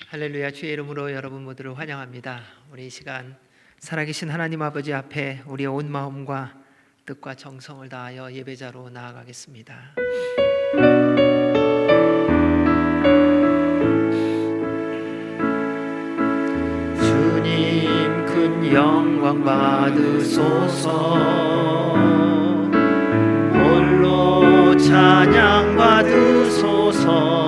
할렐루야. 주의 이름으로 여러분 모두를 환영합니다. 우리 이 시간 살아계신 하나님 아버지 앞에 우리의 온 마음과 뜻과 정성을 다하여 예배자로 나아가겠습니다. 주님 큰 영광 받으소서, 홀로 찬양 받으소서.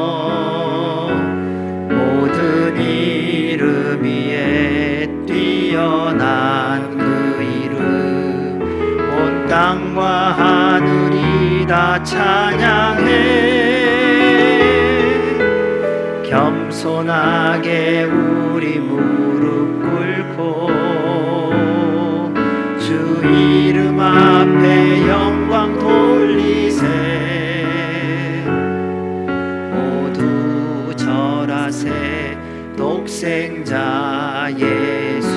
모든 이름 위에 뛰어난 그 이름, 온 땅과 하늘이 다 찬양해. 겸손하게 우리 무릎 꿇고 주 이름 앞에 영광 돌리세. 독생자 예수,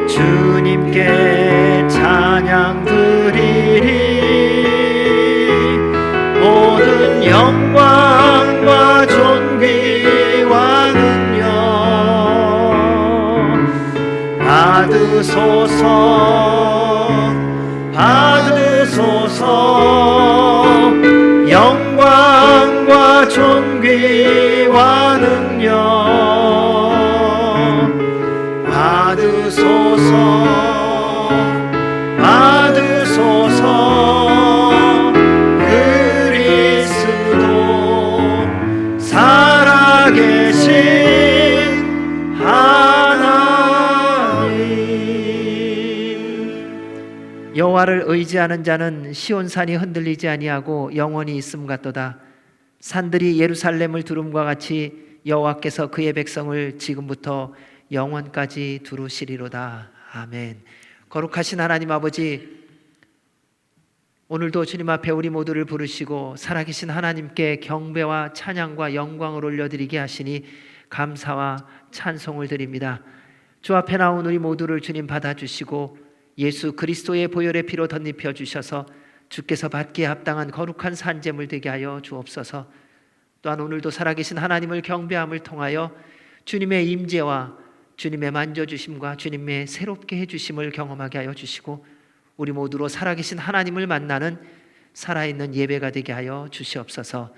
주님께 찬양 드리리. 모든 영광과 존귀와 능력 받으소서, 받으소서. 영광과 존귀와 능력 받으소서, 받으소서. 그리스도 살아계신 하나님. 여호와를 의지하는 자는 시온산이 흔들리지 아니하고 영원히 있음 같도다. 산들이 예루살렘을 두름과 같이 여호와께서 그의 백성을 지금부터 영원까지 두루시리로다. 아멘. 거룩하신 하나님 아버지, 오늘도 주님 앞에 우리 모두를 부르시고 살아계신 하나님께 경배와 찬양과 영광을 올려드리게 하시니 감사와 찬송을 드립니다. 주 앞에 나온 우리 모두를 주님 받아주시고 예수 그리스도의 보혈의 피로 덧입혀 주셔서 주께서 받기에 합당한 거룩한 산제물 되게 하여 주옵소서. 또한 오늘도 살아계신 하나님을 경배함을 통하여 주님의 임재와 주님의 만져주심과 주님의 새롭게 해주심을 경험하게 하여 주시고 우리 모두로 살아계신 하나님을 만나는 살아있는 예배가 되게 하여 주시옵소서.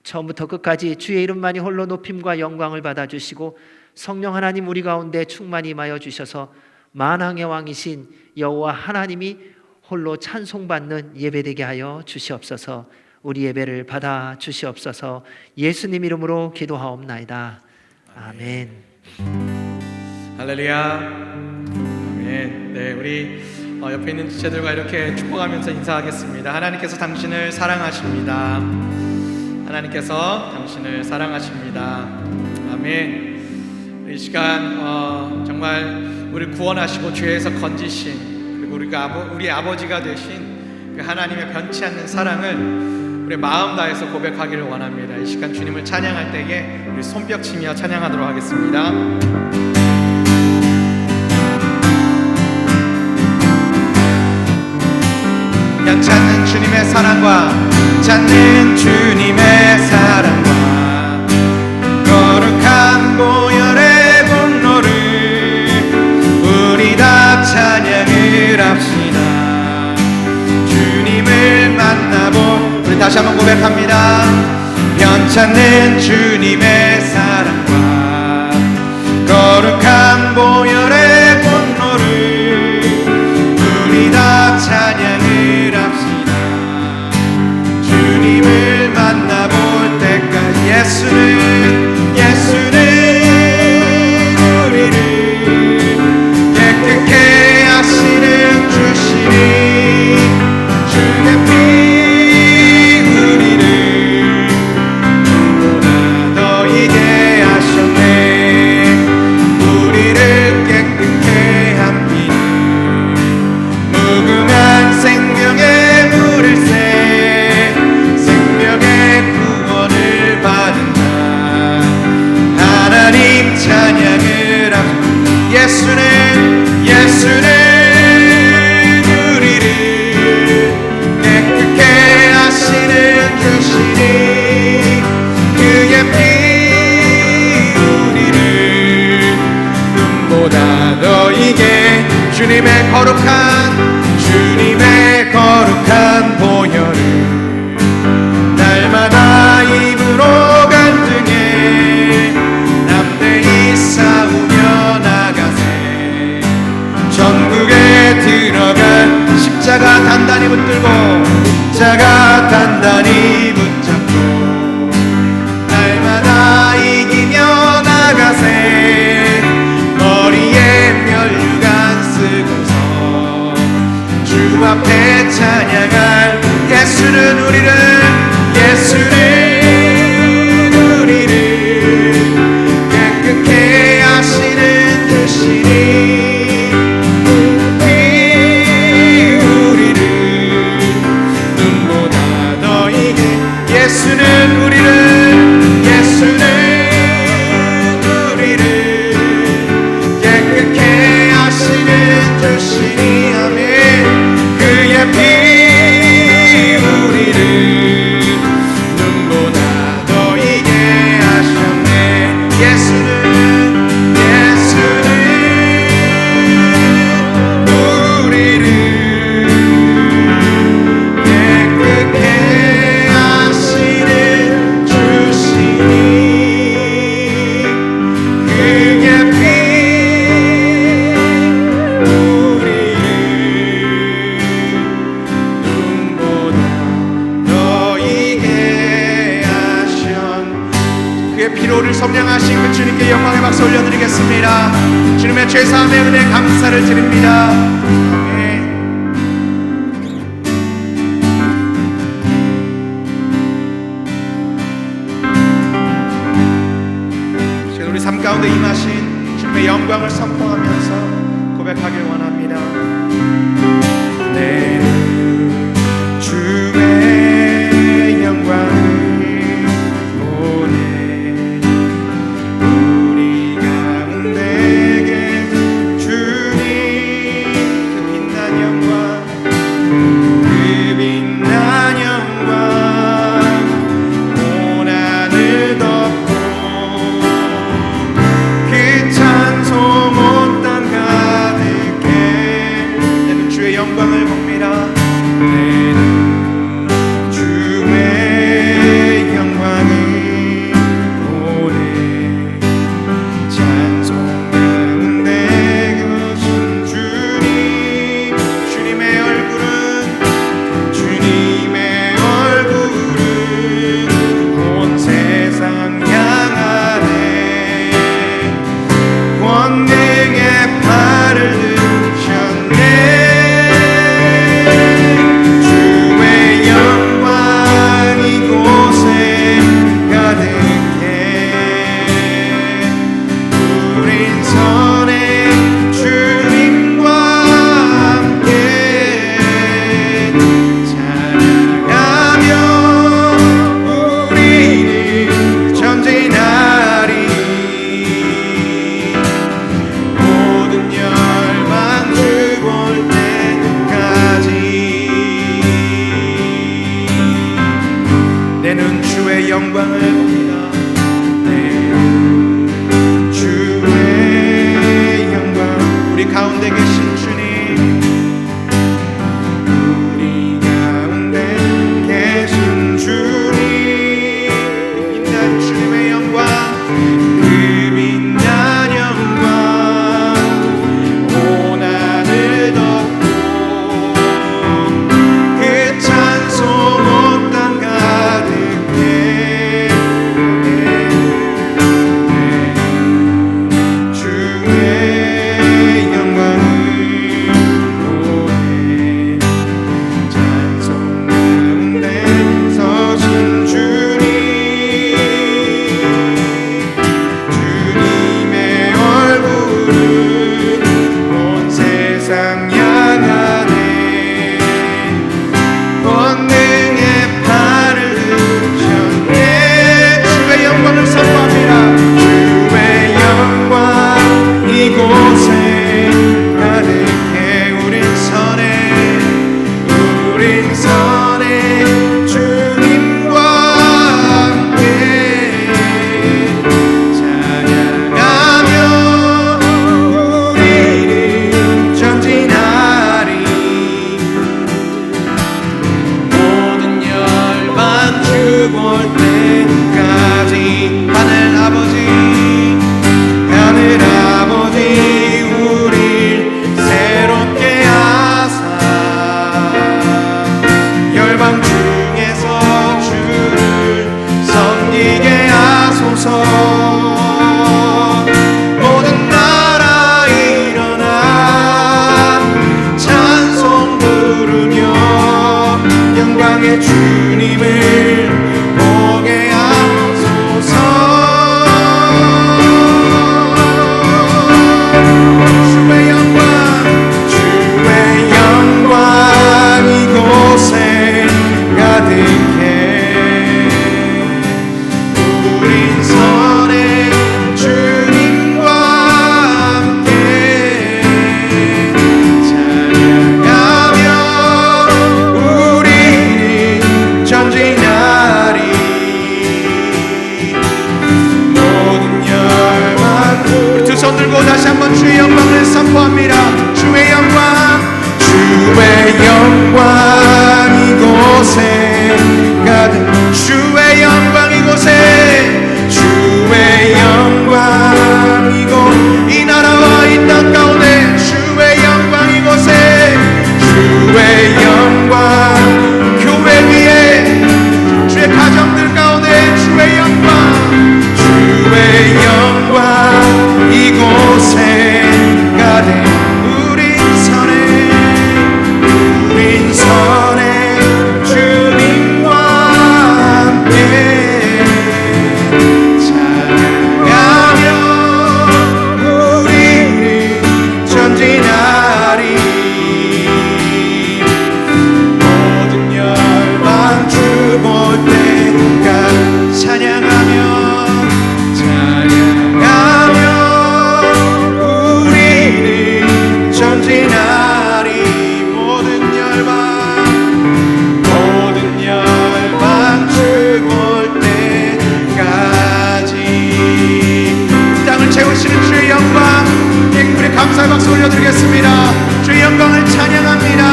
처음부터 끝까지 주의 이름만이 홀로 높임과 영광을 받아주시고 성령 하나님 우리 가운데 충만히 임하여 주셔서 만왕의 왕이신 여호와 하나님이 홀로 찬송받는 예배되게 하여 주시옵소서. 우리 예배를 받아 주시옵소서. 예수님 이름으로 기도하옵나이다. 아멘. 할렐루야. 아멘. 네, 우리 옆에 있는 지체들과 이렇게 축복하면서 인사하겠습니다. 하나님께서 당신을 사랑하십니다. 하나님께서 당신을 사랑하십니다. 아멘. 이 시간 정말 우리를 구원하시고 죄에서 건지신, 그리고 우리 아버지가 되신 그 하나님의 변치 않는 사랑을 우리 마음 다해서 고백하기를 원합니다. 이 시간 주님을 찬양할 때에 우리 손뼉 치며 찬양하도록 하겠습니다. 변치 않는 주님의 사랑과, 찾는 주님의 사랑과 거룩한 보혈의 분노를 우리 다 찬양을 합시다. 주님을 만나보, 우리 다시 한번 고백합니다. 변치 않는 주님의 사랑과 거룩한 보혈의 분노를 우리 다 찬양을 합시다. 주님을 만나볼 때까지 예수는 우리를 깨끗게 하시는 주시니 주의 피 우리를 누구보다 더 주님의 거룩한 보혈을 날마다 입으로 간증해 담대히 싸우며 나가세. 천국에 들어갈 십자가 단단히 붙들고 십자가 단단히 붙잡고 날마다 이기며 나가세. 머리에 면류관 쓰고서 주 앞에 찬양할 예수는 우리를 깨끗게 하시는 주시니 우리를 눈보다 더 이게 예수는 우리를 깨끗게 하시는 주시니 아멘. 그의 피 우리를 눈보다 더 이게 하셨네. 예수는 우리를 깨끗게 하시는 주시니 그의 피 우리를 눈보다 더 이게 하셨네. 그의 피로를 섬량하신 그 주님께 영광의 박수 올려드리겠습니다. 주님의 죄사함의 은혜 감사를 드립니다. 아멘. 지금 우리 삶 가운데 임하신 주님의 영광을 선포하면서 고백하길 원합니다. 내 주의 영광을 보내 우리 가운데 주님 그 빛난 영광 온 하늘 덮고 그 찬송 온 땅 가득해. 내는 주의 영광을 봅니다. 내는 주의 영광을 보내 찬송 가운데 계신 주님의 얼굴은 온 세상 향하네. 권능의 팔을 드셨네. 주의 영광 이곳에 가득해. 우린 선의 주님과 함께 찬양하며 우리는 전진하리. 모든 열방 주 볼 때까지 내는 주의 영광을 봅니다. 내는 주의 영광 우리 가운데 계신 주님 우리 가운데 계신 주님 빛난 주님의 영광 그 빛난 영광 온 하늘 덮고 그 찬송 온 땅 가득해. 주의 영광을 보내 찬송 가운데 서신 주님의 얼굴은 온 세상 향하네. 권능의 팔을 드셨네. 주의 영광을 선포합니다. 주의 영광 이곳에 가득해. 우린 선에 주님과 함께 찬양하며 우리를 전진 주님을 보게 하소서. 주의 영광 이곳에 가득해. 우린 선의 주님과 함께 찬양하며 우리는 전진하리. 모든 열망 우리 두 손 들고 다시 한번 주의 영광을 선포합니다. 주의 영광 이곳에 가득. 주의 영광 이곳에 주의 영광 이곳 이 나라와 이 땅 가운데 주의 영광 이곳에 주의 영광 교회 위에 주의 가정들 가운데 주의 영광 이곳에 가득. 우린 선의 주님과 함께 찬양하며 우리는 전진하리. 모든 열방 주 볼 때까지 찬양하며 우리는 전진하리. 모든 열방 주 볼 때까지. 땅을 채우시는 주의 영광, 우리 감사의 박수 올려드리겠습니다. 주의 영광을 찬양합니다.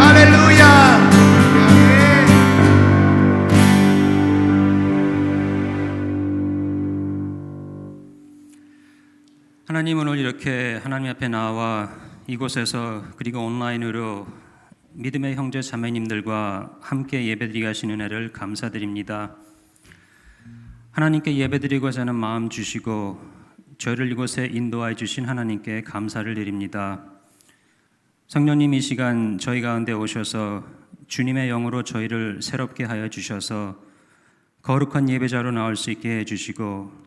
할렐루야. 하나님, 오늘 이렇게 하나님 앞에 나와 이곳에서 그리고 온라인으로 믿음의 형제 자매님들과 함께 예배드리게 하신 은혜를 감사드립니다. 하나님께 예배드리고자 하는 마음 주시고 저희를 이곳에 인도하여 주신 하나님께 감사를 드립니다. 성령님, 이 시간 저희 가운데 오셔서 주님의 영으로 저희를 새롭게 하여 주셔서 거룩한 예배자로 나올 수 있게 해주시고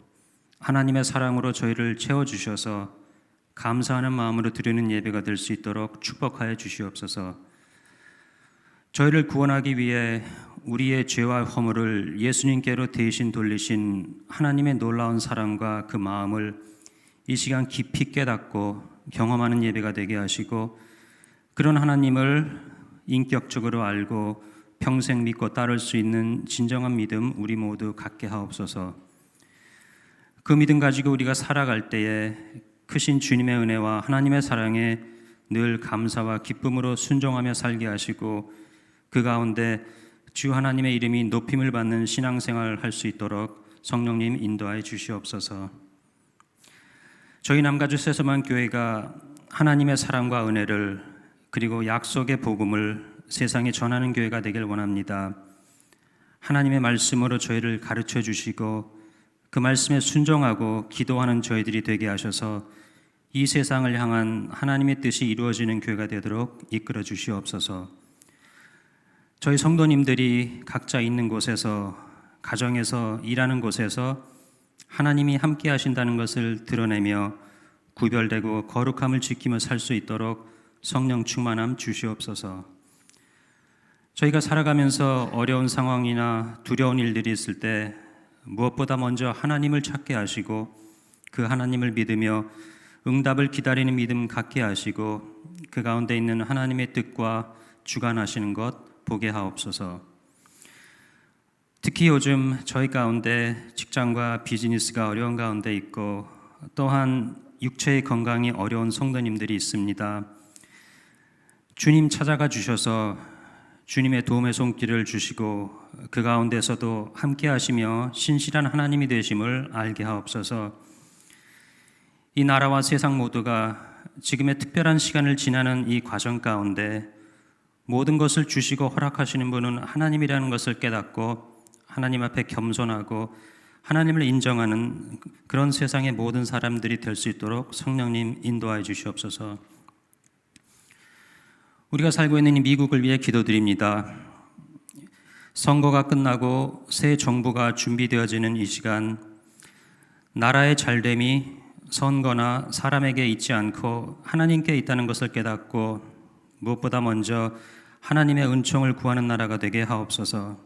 하나님의 사랑으로 저희를 채워주셔서 감사하는 마음으로 드리는 예배가 될 수 있도록 축복하여 주시옵소서. 저희를 구원하기 위해 우리의 죄와 허물을 예수님께로 대신 돌리신 하나님의 놀라운 사랑과 그 마음을 이 시간 깊이 깨닫고 경험하는 예배가 되게 하시고 그런 하나님을 인격적으로 알고 평생 믿고 따를 수 있는 진정한 믿음 우리 모두 갖게 하옵소서. 그 믿음 가지고 우리가 살아갈 때에 크신 주님의 은혜와 하나님의 사랑에 늘 감사와 기쁨으로 순종하며 살게 하시고 그 가운데 주 하나님의 이름이 높임을 받는 신앙생활을 할 수 있도록 성령님 인도하여 주시옵소서. 저희 남가주 세서만 교회가 하나님의 사랑과 은혜를 그리고 약속의 복음을 세상에 전하는 교회가 되길 원합니다. 하나님의 말씀으로 저희를 가르쳐 주시고 그 말씀에 순종하고 기도하는 저희들이 되게 하셔서 이 세상을 향한 하나님의 뜻이 이루어지는 교회가 되도록 이끌어 주시옵소서. 저희 성도님들이 각자 있는 곳에서, 가정에서, 일하는 곳에서 하나님이 함께 하신다는 것을 드러내며 구별되고 거룩함을 지키며 살 수 있도록 성령 충만함 주시옵소서. 저희가 살아가면서 어려운 상황이나 두려운 일들이 있을 때 무엇보다 먼저 하나님을 찾게 하시고 그 하나님을 믿으며 응답을 기다리는 믿음 갖게 하시고 그 가운데 있는 하나님의 뜻과 주관하시는 것 보게 하옵소서. 특히 요즘 저희 가운데 직장과 비즈니스가 어려운 가운데 있고 또한 육체의 건강이 어려운 성도님들이 있습니다. 주님 찾아가 주셔서 주님의 도움의 손길을 주시고 그 가운데서도 함께 하시며 신실한 하나님이 되심을 알게 하옵소서. 이 나라와 세상 모두가 지금의 특별한 시간을 지나는 이 과정 가운데 모든 것을 주시고 허락하시는 분은 하나님이라는 것을 깨닫고 하나님 앞에 겸손하고 하나님을 인정하는 그런 세상의 모든 사람들이 될 수 있도록 성령님 인도하여 주시옵소서. 우리가 살고 있는 이 미국을 위해 기도드립니다. 선거가 끝나고 새 정부가 준비되어지는 이 시간, 나라의 잘됨이 선거나 사람에게 있지 않고 하나님께 있다는 것을 깨닫고 무엇보다 먼저 하나님의 은총을 구하는 나라가 되게 하옵소서.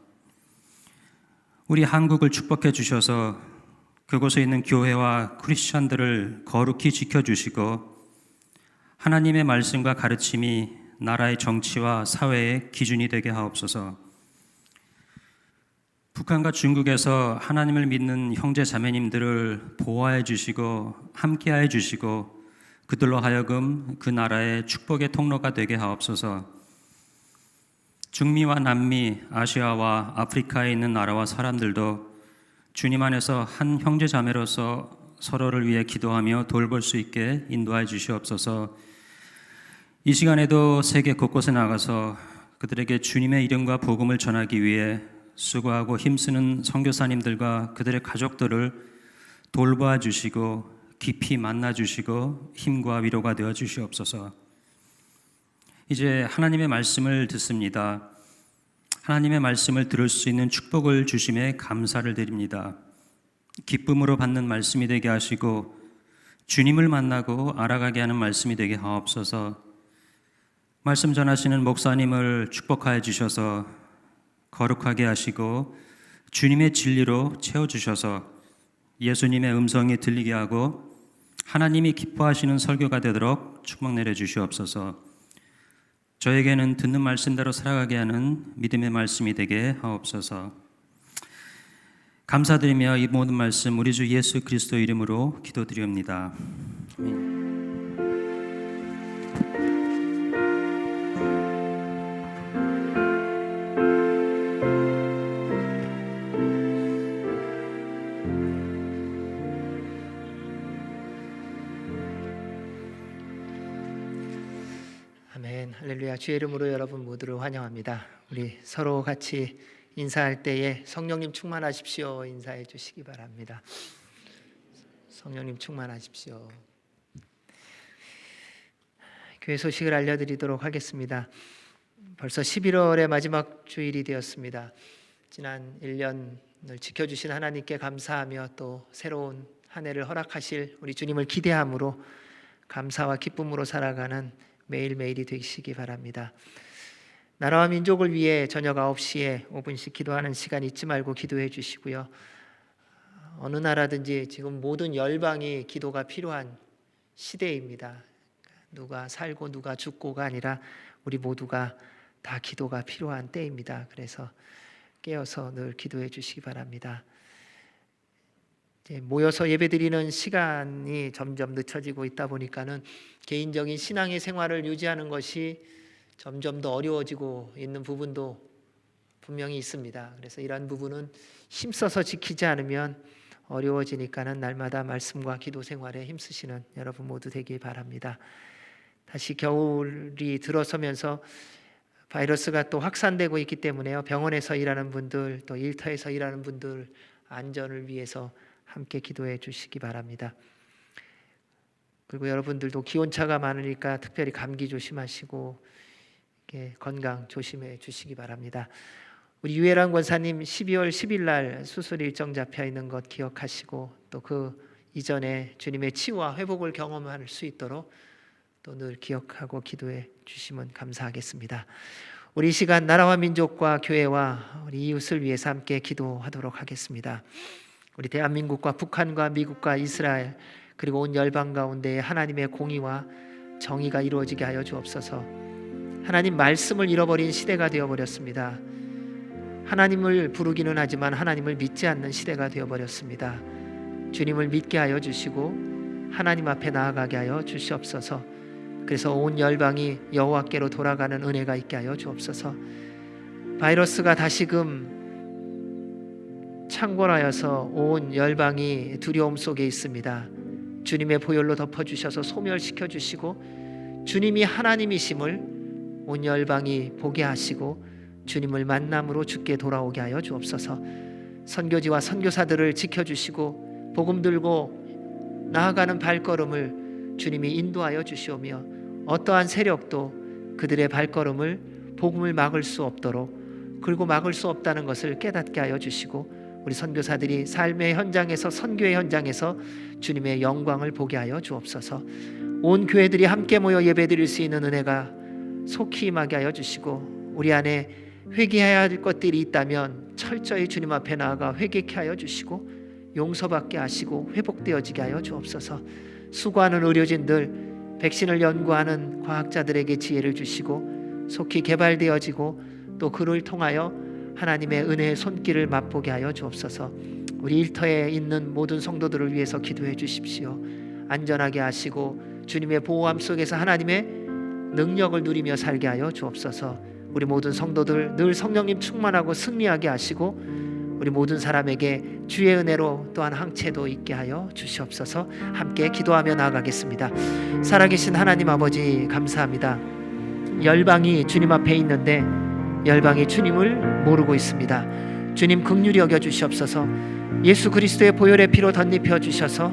우리 한국을 축복해 주셔서 그곳에 있는 교회와 크리스찬들을 거룩히 지켜주시고 하나님의 말씀과 가르침이 나라의 정치와 사회의 기준이 되게 하옵소서. 북한과 중국에서 하나님을 믿는 형제 자매님들을 보호해 주시고 함께해 주시고 그들로 하여금 그 나라의 축복의 통로가 되게 하옵소서. 중미와 남미, 아시아와 아프리카에 있는 나라와 사람들도 주님 안에서 한 형제 자매로서 서로를 위해 기도하며 돌볼 수 있게 인도해 주시옵소서. 이 시간에도 세계 곳곳에 나가서 그들에게 주님의 이름과 복음을 전하기 위해 수고하고 힘쓰는 선교사님들과 그들의 가족들을 돌보아 주시고 깊이 만나 주시고 힘과 위로가 되어 주시옵소서. 이제 하나님의 말씀을 듣습니다. 하나님의 말씀을 들을 수 있는 축복을 주심에 감사를 드립니다. 기쁨으로 받는 말씀이 되게 하시고 주님을 만나고 알아가게 하는 말씀이 되게 하옵소서. 말씀 전하시는 목사님을 축복하여 주셔서 거룩하게 하시고 주님의 진리로 채워주셔서 예수님의 음성이 들리게 하고 하나님이 기뻐하시는 설교가 되도록 축복 내려주시옵소서. 저에게는 듣는 말씀대로 살아가게 하는 믿음의 말씀이 되게 하옵소서. 감사드리며 이 모든 말씀 우리 주 예수 그리스도 이름으로 기도드립니다. 아멘. 아멘. 할렐루야. 주의 이름으로 여러분 모두를 환영합니다. 우리 서로 같이 인사할 때에 성령님 충만하십시오 인사해 주시기 바랍니다. 성령님 충만하십시오. 교회 소식을 알려드리도록 하겠습니다. 벌써 11월의 마지막 주일이 되었습니다. 지난 1년을 지켜주신 하나님께 감사하며 또 새로운 한 해를 허락하실 우리 주님을 기대함으로 감사와 기쁨으로 살아가는 매일매일이 되시기 바랍니다. 나라와 민족을 위해 저녁 9시에 5분씩 기도하는 시간 잊지 말고 기도해 주시고요. 어느 나라든지 지금 모든 열방이 기도가 필요한 시대입니다. 누가 살고 누가 죽고가 아니라 우리 모두가 다 기도가 필요한 때입니다. 그래서 깨어서 늘 기도해 주시기 바랍니다. 모여서 예배드리는 시간이 점점 늦춰지고 있다 보니까는 개인적인 신앙의 생활을 유지하는 것이 점점 더 어려워지고 있는 부분도 분명히 있습니다. 그래서 이러한 부분은 힘써서 지키지 않으면 어려워지니까는 날마다 말씀과 기도 생활에 힘쓰시는 여러분 모두 되길 바랍니다. 다시 겨울이 들어서면서 바이러스가 또 확산되고 있기 때문에요. 병원에서 일하는 분들 또 일터에서 일하는 분들 안전을 위해서 함께 기도해 주시기 바랍니다. 그리고 여러분들도 기온차가 많으니까 특별히 감기 조심하시고 건강 조심해 주시기 바랍니다. 우리 유혜란 권사님 12월 10일 날 수술 일정 잡혀 있는 것 기억하시고 또 그 이전에 주님의 치유와 회복을 경험할 수 있도록 또 늘 기억하고 기도해 주시면 감사하겠습니다. 우리 이 시간 나라와 민족과 교회와 우리 이웃을 위해서 함께 기도하도록 하겠습니다. 우리 대한민국과 북한과 미국과 이스라엘 그리고 온 열방 가운데 하나님의 공의와 정의가 이루어지게 하여 주옵소서. 하나님 말씀을 잃어버린 시대가 되어버렸습니다. 하나님을 부르기는 하지만 하나님을 믿지 않는 시대가 되어버렸습니다. 주님을 믿게 하여 주시고 하나님 앞에 나아가게 하여 주시옵소서. 그래서 온 열방이 여호와께로 돌아가는 은혜가 있게 하여 주옵소서. 바이러스가 다시금 창궐하여서 온 열방이 두려움 속에 있습니다. 주님의 보혈로 덮어주셔서 소멸시켜 주시고 주님이 하나님이심을 온 열방이 보게 하시고 주님을 만남으로 주께 돌아오게 하여 주옵소서. 선교지와 선교사들을 지켜주시고 복음 들고 나아가는 발걸음을 주님이 인도하여 주시오며 어떠한 세력도 그들의 발걸음을 복음을 막을 수 없도록 그리고 막을 수 없다는 것을 깨닫게 하여 주시고 우리 선교사들이 삶의 현장에서 선교의 현장에서 주님의 영광을 보게 하여 주옵소서. 온 교회들이 함께 모여 예배드릴 수 있는 은혜가 속히 임하게 하여 주시고 우리 안에 회개해야 할 것들이 있다면 철저히 주님 앞에 나아가 회개케 하여 주시고 용서받게 하시고 회복되어지게 하여 주옵소서. 수고하는 의료진들, 백신을 연구하는 과학자들에게 지혜를 주시고 속히 개발되어지고 또 그를 통하여 하나님의 은혜의 손길을 맛보게 하여 주옵소서. 우리 일터에 있는 모든 성도들을 위해서 기도해 주십시오. 안전하게 하시고 주님의 보호함 속에서 하나님의 능력을 누리며 살게 하여 주옵소서. 우리 모든 성도들 늘 성령님 충만하고 승리하게 하시고 우리 모든 사람에게 주의 은혜로 또한 항체도 있게 하여 주시옵소서. 함께 기도하며 나아가겠습니다. 살아계신 하나님 아버지 감사합니다. 열방이 주님 앞에 있는데 열방이 주님을 모르고 있습니다. 주님 긍휼히 여겨 주시옵소서. 예수 그리스도의 보혈의 피로 덧입혀 주셔서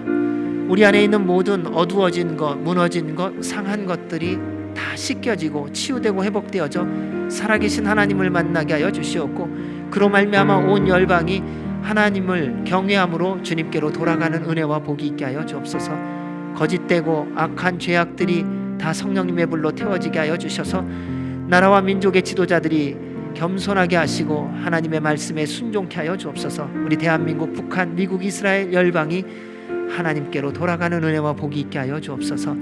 우리 안에 있는 모든 어두워진 것, 무너진 것, 상한 것들이 다 씻겨지고 치유되고 회복되어져 살아계신 하나님을 만나게 하여 주시옵고 그로 말미암아 온 열방이 하나님을 경외함으로 주님께로 돌아가는 은혜와 복이 있게 하여 주옵소서. 거짓되고 악한 죄악들이 다 성령님의 불로 태워지게 하여 주셔서 나라와 민족의 지도자들이 겸손하게 하시고 하나님의 말씀에 순종케 하여 주옵소서. 우리 대한민국, 북한, 미국, 이스라엘 열방이 하나님께로 돌아가는 은혜와 복이 있게 하여 주옵소서.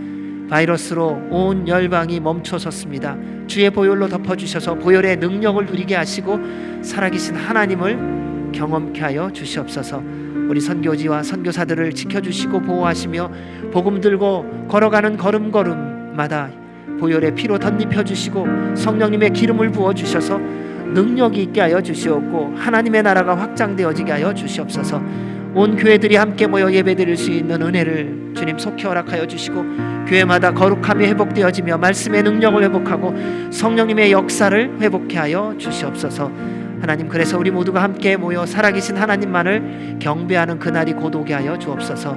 바이러스로 온 열방이 멈춰섰습니다. 주의 보혈로 덮어주셔서 보혈의 능력을 누리게 하시고 살아계신 하나님을 경험케 하여 주시옵소서. 우리 선교지와 선교사들을 지켜주시고 보호하시며 복음 들고 걸어가는 걸음걸음마다 보혈의 피로 덧입혀 주시고 성령님의 기름을 부어 주셔서 능력이 있게 하여 주시옵고 하나님의 나라가 확장되어지게 하여 주시옵소서. 온 교회들이 함께 모여 예배드릴 수 있는 은혜를 주님 속히 허락하여 주시고 교회마다 거룩함이 회복되어지며 말씀의 능력을 회복하고 성령님의 역사를 회복케 하여 주시옵소서. 하나님, 그래서 우리 모두가 함께 모여 살아계신 하나님만을 경배하는 그날이 곧 오게 하여 주옵소서.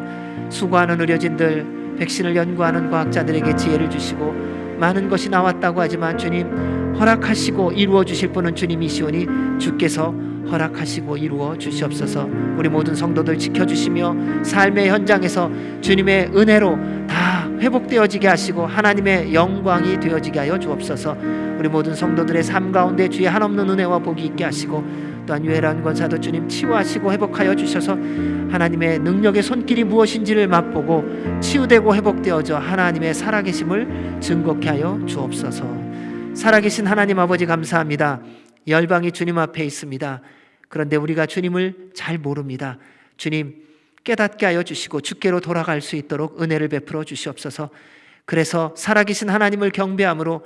수고하는 의료진들, 백신을 연구하는 과학자들에게 지혜를 주시고 많은 것이 나왔다고 하지만 주님 허락하시고 이루어 주실 분은 주님이시오니 주께서 허락하시고 이루어 주시옵소서. 우리 모든 성도들 지켜주시며 삶의 현장에서 주님의 은혜로 다 회복되어지게 하시고 하나님의 영광이 되어지게 하여 주옵소서. 우리 모든 성도들의 삶 가운데 주의 한없는 은혜와 복이 있게 하시고 또한 유해란 권사도 주님 치유하시고 회복하여 주셔서 하나님의 능력의 손길이 무엇인지를 맛보고 치유되고 회복되어져 하나님의 살아계심을 증거케 하여 주옵소서. 살아계신 하나님 아버지 감사합니다. 열방이 주님 앞에 있습니다. 그런데 우리가 주님을 잘 모릅니다. 주님 깨닫게 하여 주시고 주께로 돌아갈 수 있도록 은혜를 베풀어 주시옵소서. 그래서 살아계신 하나님을 경배함으로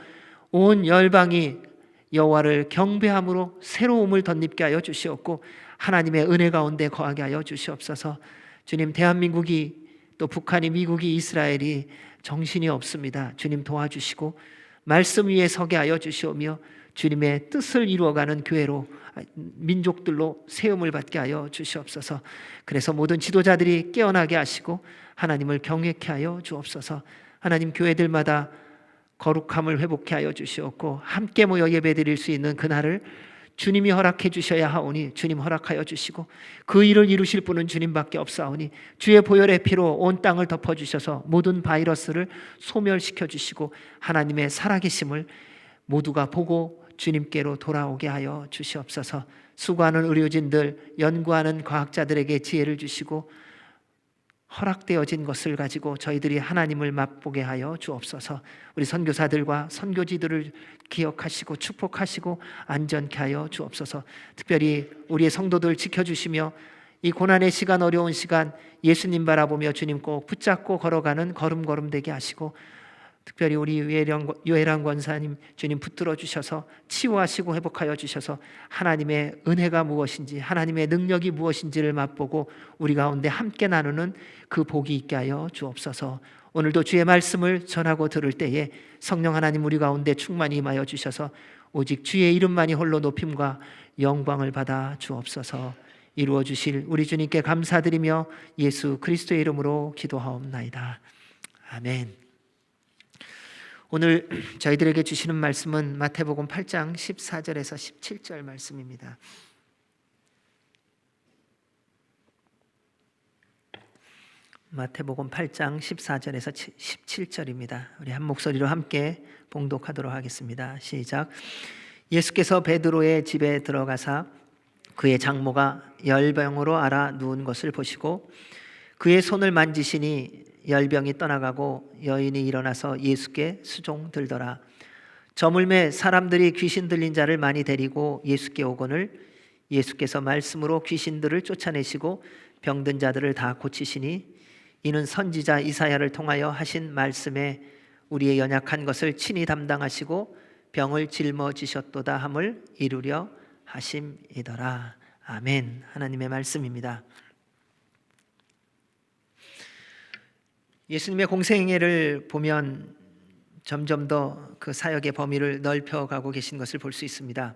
온 열방이 여호와를 경배함으로 새로움을 덧입게 하여 주시옵고 하나님의 은혜 가운데 거하게 하여 주시옵소서. 주님, 대한민국이 또 북한이, 미국이, 이스라엘이 정신이 없습니다. 주님 도와주시고 말씀 위에 서게 하여 주시오며 주님의 뜻을 이루어가는 교회로, 민족들로 세움을 받게 하여 주시옵소서. 그래서 모든 지도자들이 깨어나게 하시고 하나님을 경외케 하여 주옵소서. 하나님, 교회들마다 거룩함을 회복케 하여 주시옵고 함께 모여 예배드릴 수 있는 그날을 주님이 허락해 주셔야 하오니 주님 허락하여 주시고 그 일을 이루실 분은 주님밖에 없사오니 주의 보혈의 피로 온 땅을 덮어주셔서 모든 바이러스를 소멸시켜 주시고 하나님의 살아계심을 모두가 보고 주님께로 돌아오게 하여 주시옵소서. 수고하는 의료진들, 연구하는 과학자들에게 지혜를 주시고 허락되어진 것을 가지고 저희들이 하나님을 맛보게 하여 주옵소서. 우리 선교사들과 선교지들을 기억하시고 축복하시고 안전케 하여 주옵소서. 특별히 우리의 성도들 지켜주시며 이 고난의 시간, 어려운 시간 예수님 바라보며 주님 꼭 붙잡고 걸어가는 걸음걸음 되게 하시고 특별히 우리 유해란 권사님 주님 붙들어 주셔서 치유하시고 회복하여 주셔서 하나님의 은혜가 무엇인지 하나님의 능력이 무엇인지를 맛보고 우리 가운데 함께 나누는 그 복이 있게 하여 주옵소서. 오늘도 주의 말씀을 전하고 들을 때에 성령 하나님 우리 가운데 충만히 임하여 주셔서 오직 주의 이름만이 홀로 높임과 영광을 받아 주옵소서. 이루어 주실 우리 주님께 감사드리며 예수 그리스도의 이름으로 기도하옵나이다. 아멘. 오늘 저희들에게 주시는 말씀은 마태복음 8장 14절에서 17절 말씀입니다. 마태복음 8장 14절에서 17절입니다. 우리 한 목소리로 함께 봉독하도록 하겠습니다. 시작. 예수께서 베드로의 집에 들어가사 그의 장모가 열병으로 앓아 누운 것을 보시고 그의 손을 만지시니 열병이 떠나가고 여인이 일어나서 예수께 수종들더라. 저물매 사람들이 귀신 들린 자를 많이 데리고 예수께 오거늘 예수께서 말씀으로 귀신들을 쫓아내시고 병든 자들을 다 고치시니 이는 선지자 이사야를 통하여 하신 말씀에 우리의 연약한 것을 친히 담당하시고 병을 짊어지셨도다 함을 이루려 하심이더라. 아멘. 하나님의 말씀입니다. 예수님의 공생애를 보면 점점 더 그 사역의 범위를 넓혀가고 계신 것을 볼 수 있습니다.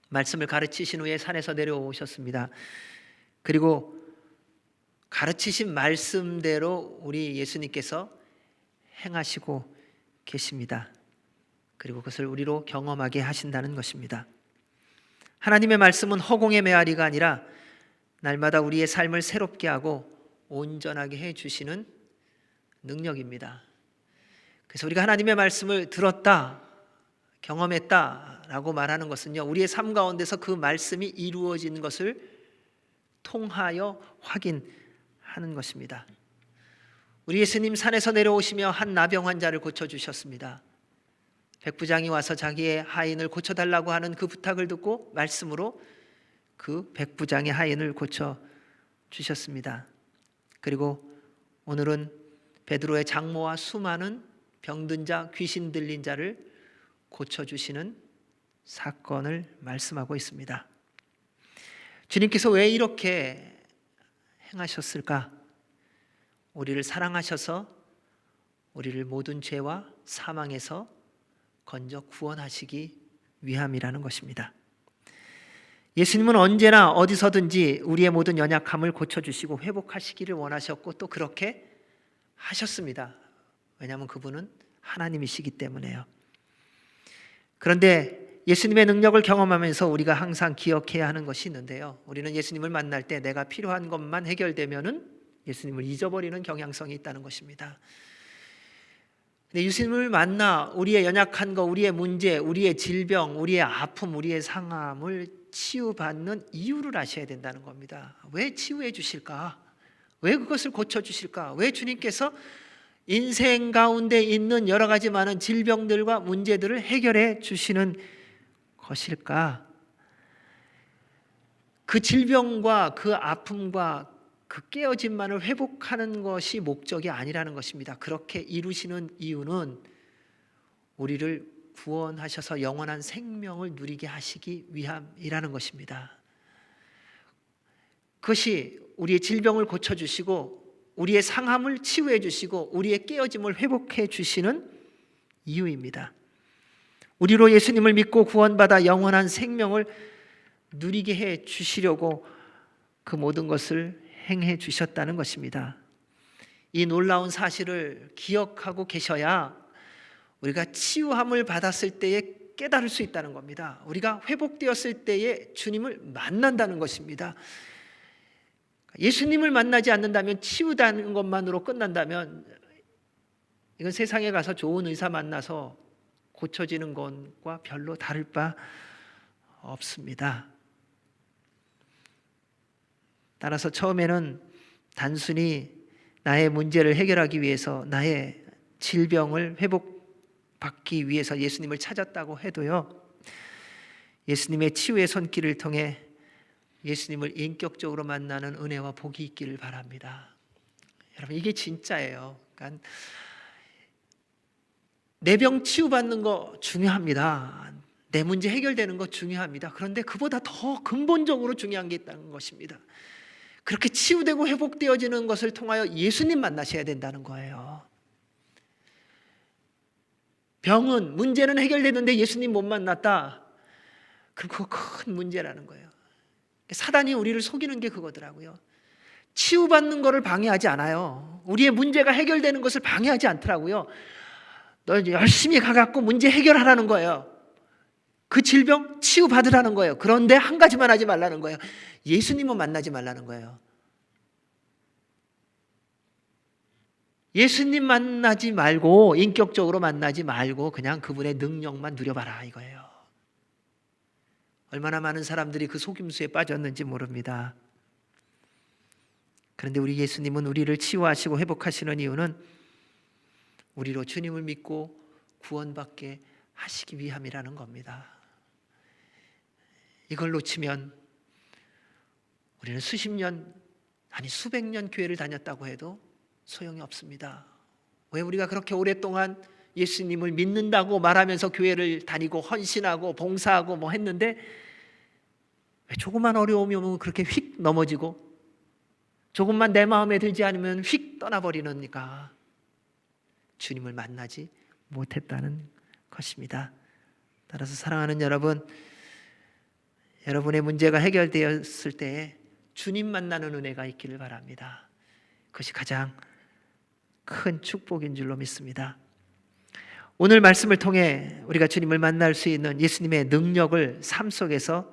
말씀을 가르치신 후에 산에서 내려오셨습니다. 그리고 가르치신 말씀대로 우리 예수님께서 행하시고 계십니다. 그리고 그것을 우리로 경험하게 하신다는 것입니다. 하나님의 말씀은 허공의 메아리가 아니라 날마다 우리의 삶을 새롭게 하고 온전하게 해주시는 능력입니다. 그래서 우리가 하나님의 말씀을 들었다, 경험했다라고 말하는 것은요, 우리의 삶 가운데서 그 말씀이 이루어진 것을 통하여 확인하는 것입니다. 우리 예수님 산에서 내려오시며 한 나병 환자를 고쳐주셨습니다. 백부장이 와서 자기의 하인을 고쳐달라고 하는 그 부탁을 듣고 말씀으로 그 백부장의 하인을 고쳐주셨습니다. 그리고 오늘은 베드로의 장모와 수많은 병든 자, 귀신 들린 자를 고쳐주시는 사건을 말씀하고 있습니다. 주님께서 왜 이렇게 행하셨을까? 우리를 사랑하셔서 우리를 모든 죄와 사망에서 건져 구원하시기 위함이라는 것입니다. 예수님은 언제나 어디서든지 우리의 모든 연약함을 고쳐주시고 회복하시기를 원하셨고 또 그렇게 하셨습니다. 왜냐하면 그분은 하나님이시기 때문에요. 그런데 예수님의 능력을 경험하면서 우리가 항상 기억해야 하는 것이 있는데요. 우리는 예수님을 만날 때 내가 필요한 것만 해결되면은 예수님을 잊어버리는 경향성이 있다는 것입니다. 근데 예수님을 만나 우리의 연약한 것, 우리의 문제, 우리의 질병, 우리의 아픔, 우리의 상함을 치유받는 이유를 아셔야 된다는 겁니다. 왜 치유해 주실까? 왜 그것을 고쳐 주실까? 왜 주님께서 인생 가운데 있는 여러 가지 많은 질병들과 문제들을 해결해 주시는 것일까? 그 질병과 그 아픔과 그 깨어짐만을 회복하는 것이 목적이 아니라는 것입니다. 그렇게 이루시는 이유는 우리를 구원하셔서 영원한 생명을 누리게 하시기 위함이라는 것입니다. 그것이 우리의 질병을 고쳐주시고 우리의 상함을 치유해 주시고 우리의 깨어짐을 회복해 주시는 이유입니다. 우리로 예수님을 믿고 구원받아 영원한 생명을 누리게 해 주시려고 그 모든 것을 행해 주셨다는 것입니다. 이 놀라운 사실을 기억하고 계셔야 우리가 치유함을 받았을 때에 깨달을 수 있다는 겁니다. 우리가 회복되었을 때에 주님을 만난다는 것입니다. 예수님을 만나지 않는다면, 치유다는 것만으로 끝난다면 이건 세상에 가서 좋은 의사 만나서 고쳐지는 것과 별로 다를 바 없습니다. 따라서 처음에는 단순히 나의 문제를 해결하기 위해서, 나의 질병을 회복받기 위해서 예수님을 찾았다고 해도요, 예수님의 치유의 손길을 통해 예수님을 인격적으로 만나는 은혜와 복이 있기를 바랍니다. 여러분, 이게 진짜예요. 그러니까 내 병 치유받는 거 중요합니다. 내 문제 해결되는 거 중요합니다. 그런데 그보다 더 근본적으로 중요한 게 있다는 것입니다. 그렇게 치유되고 회복되어지는 것을 통하여 예수님 만나셔야 된다는 거예요. 병은, 문제는 해결되는데 예수님 못 만났다. 그럼 그거 큰 문제라는 거예요. 사단이 우리를 속이는 게 그거더라고요. 치유받는 것을 방해하지 않아요. 우리의 문제가 해결되는 것을 방해하지 않더라고요. 너 열심히 가갖고 문제 해결하라는 거예요. 그 질병 치유받으라는 거예요. 그런데 한 가지만 하지 말라는 거예요. 예수님은 만나지 말라는 거예요. 예수님 만나지 말고, 인격적으로 만나지 말고 그냥 그분의 능력만 누려봐라 이거예요. 얼마나 많은 사람들이 그 속임수에 빠졌는지 모릅니다. 그런데 우리 예수님은 우리를 치유하시고 회복하시는 이유는 우리로 주님을 믿고 구원받게 하시기 위함이라는 겁니다. 이걸 놓치면 우리는 수십 년, 아니 수백 년 교회를 다녔다고 해도 소용이 없습니다. 왜 우리가 그렇게 오랫동안 예수님을 믿는다고 말하면서 교회를 다니고 헌신하고 봉사하고 뭐 했는데 왜 조그만 어려움이 오면 그렇게 휙 넘어지고 조금만 내 마음에 들지 않으면 휙 떠나버리는가? 주님을 만나지 못했다는 것입니다. 따라서 사랑하는 여러분, 여러분의 문제가 해결되었을 때 주님 만나는 은혜가 있기를 바랍니다. 그것이 가장 큰 축복인 줄로 믿습니다. 오늘 말씀을 통해 우리가 주님을 만날 수 있는 예수님의 능력을 삶 속에서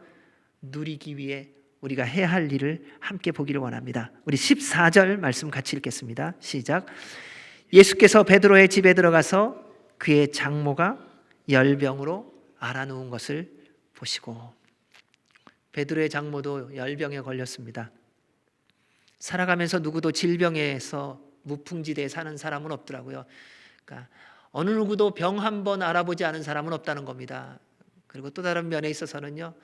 누리기 위해 우리가 해야 할 일을 함께 보기를 원합니다. 우리 14절 말씀 같이 읽겠습니다. 시작. 예수께서 베드로의 집에 들어가서 그의 장모가 열병으로 앓아누운 것을 보시고, 베드로의 장모도 열병에 걸렸습니다. 살아가면서 누구도 질병에서 무풍지대에 사는 사람은 없더라고요. 그러니까 어느 누구도 병 한 번 알아보지 않은 사람은 없다는 겁니다. 그리고 또 다른 면에 있어서는요,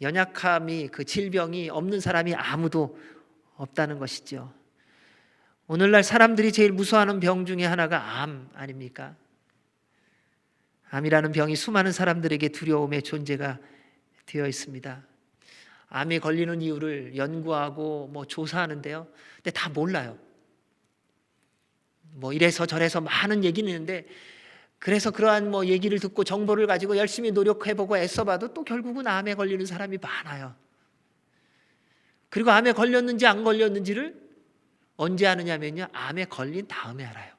연약함이, 그 질병이 없는 사람이 아무도 없다는 것이죠. 오늘날 사람들이 제일 무서워하는 병 중에 하나가 암 아닙니까? 암이라는 병이 수많은 사람들에게 두려움의 존재가 되어 있습니다. 암에 걸리는 이유를 연구하고 뭐 조사하는데요, 근데 다 몰라요. 뭐 이래서 저래서 많은 얘기는 있는데, 그래서 그러한 뭐 얘기를 듣고 정보를 가지고 열심히 노력해보고 애써봐도 또 결국은 암에 걸리는 사람이 많아요. 그리고 암에 걸렸는지 안 걸렸는지를 언제 아느냐면요, 암에 걸린 다음에 알아요.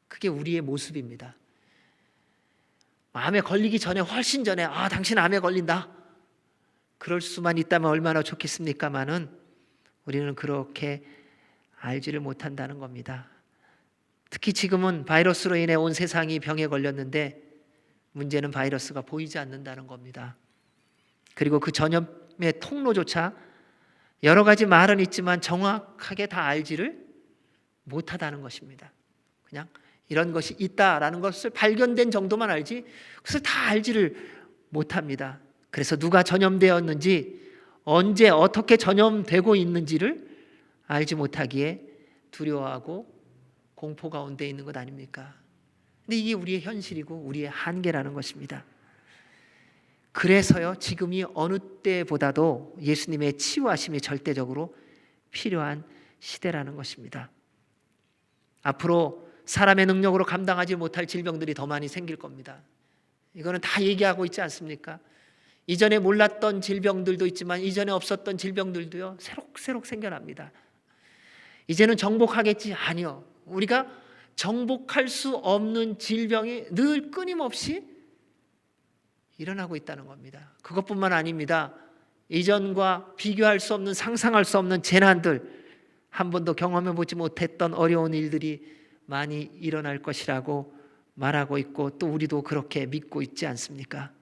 그게 우리의 모습입니다. 암에 걸리기 전에, 훨씬 전에 당신 암에 걸린다, 그럴 수만 있다면 얼마나 좋겠습니까마는 우리는 그렇게 알지를 못한다는 겁니다. 특히 지금은 바이러스로 인해 온 세상이 병에 걸렸는데 문제는 바이러스가 보이지 않는다는 겁니다. 그리고 그 전염의 통로조차 여러 가지 말은 있지만 정확하게 다 알지를 못하다는 것입니다. 그냥 이런 것이 있다라는 것을 발견된 정도만 알지 그것을 다 알지를 못합니다. 그래서 누가 전염되었는지, 언제 어떻게 전염되고 있는지를 알지 못하기에 두려워하고 공포 가운데 있는 것 아닙니까? 근데 이게 우리의 현실이고 우리의 한계라는 것입니다. 그래서요, 지금이 어느 때보다도 예수님의 치유하심이 절대적으로 필요한 시대라는 것입니다. 앞으로 사람의 능력으로 감당하지 못할 질병들이 더 많이 생길 겁니다. 이거는 다 얘기하고 있지 않습니까? 이전에 몰랐던 질병들도 있지만 이전에 없었던 질병들도요, 새록새록 생겨납니다. 이제는 정복하겠지? 아니요. 우리가 정복할 수 없는 질병이 늘 끊임없이 일어나고 있다는 겁니다. 그것뿐만 아닙니다. 이전과 비교할 수 없는, 상상할 수 없는 재난들, 한 번도 경험해 보지 못했던 어려운 일들이 많이 일어날 것이라고 말하고 있고, 또 우리도 그렇게 믿고 있지 않습니까?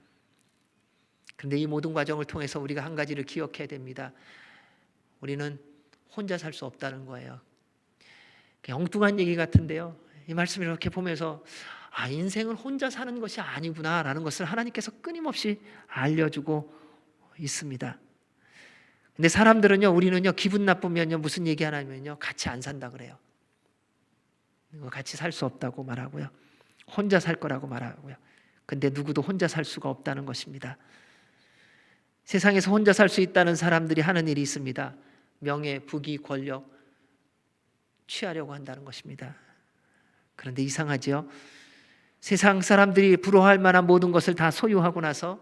그런데 이 모든 과정을 통해서 우리가 한 가지를 기억해야 됩니다. 우리는 혼자 살 수 없다는 거예요. 엉뚱한 얘기 같은데요, 이 말씀을 이렇게 보면서 인생은 혼자 사는 것이 아니구나라는 것을 하나님께서 끊임없이 알려주고 있습니다. 근데 사람들은요, 우리는요, 기분 나쁘면요 무슨 얘기 하냐면요, 같이 안 산다 그래요. 같이 살 수 없다고 말하고요, 혼자 살 거라고 말하고요. 근데 누구도 혼자 살 수가 없다는 것입니다. 세상에서 혼자 살 수 있다는 사람들이 하는 일이 있습니다. 명예, 부귀, 권력 취하려고 한다는 것입니다. 그런데 이상하지요? 세상 사람들이 부러워할 만한 모든 것을 다 소유하고 나서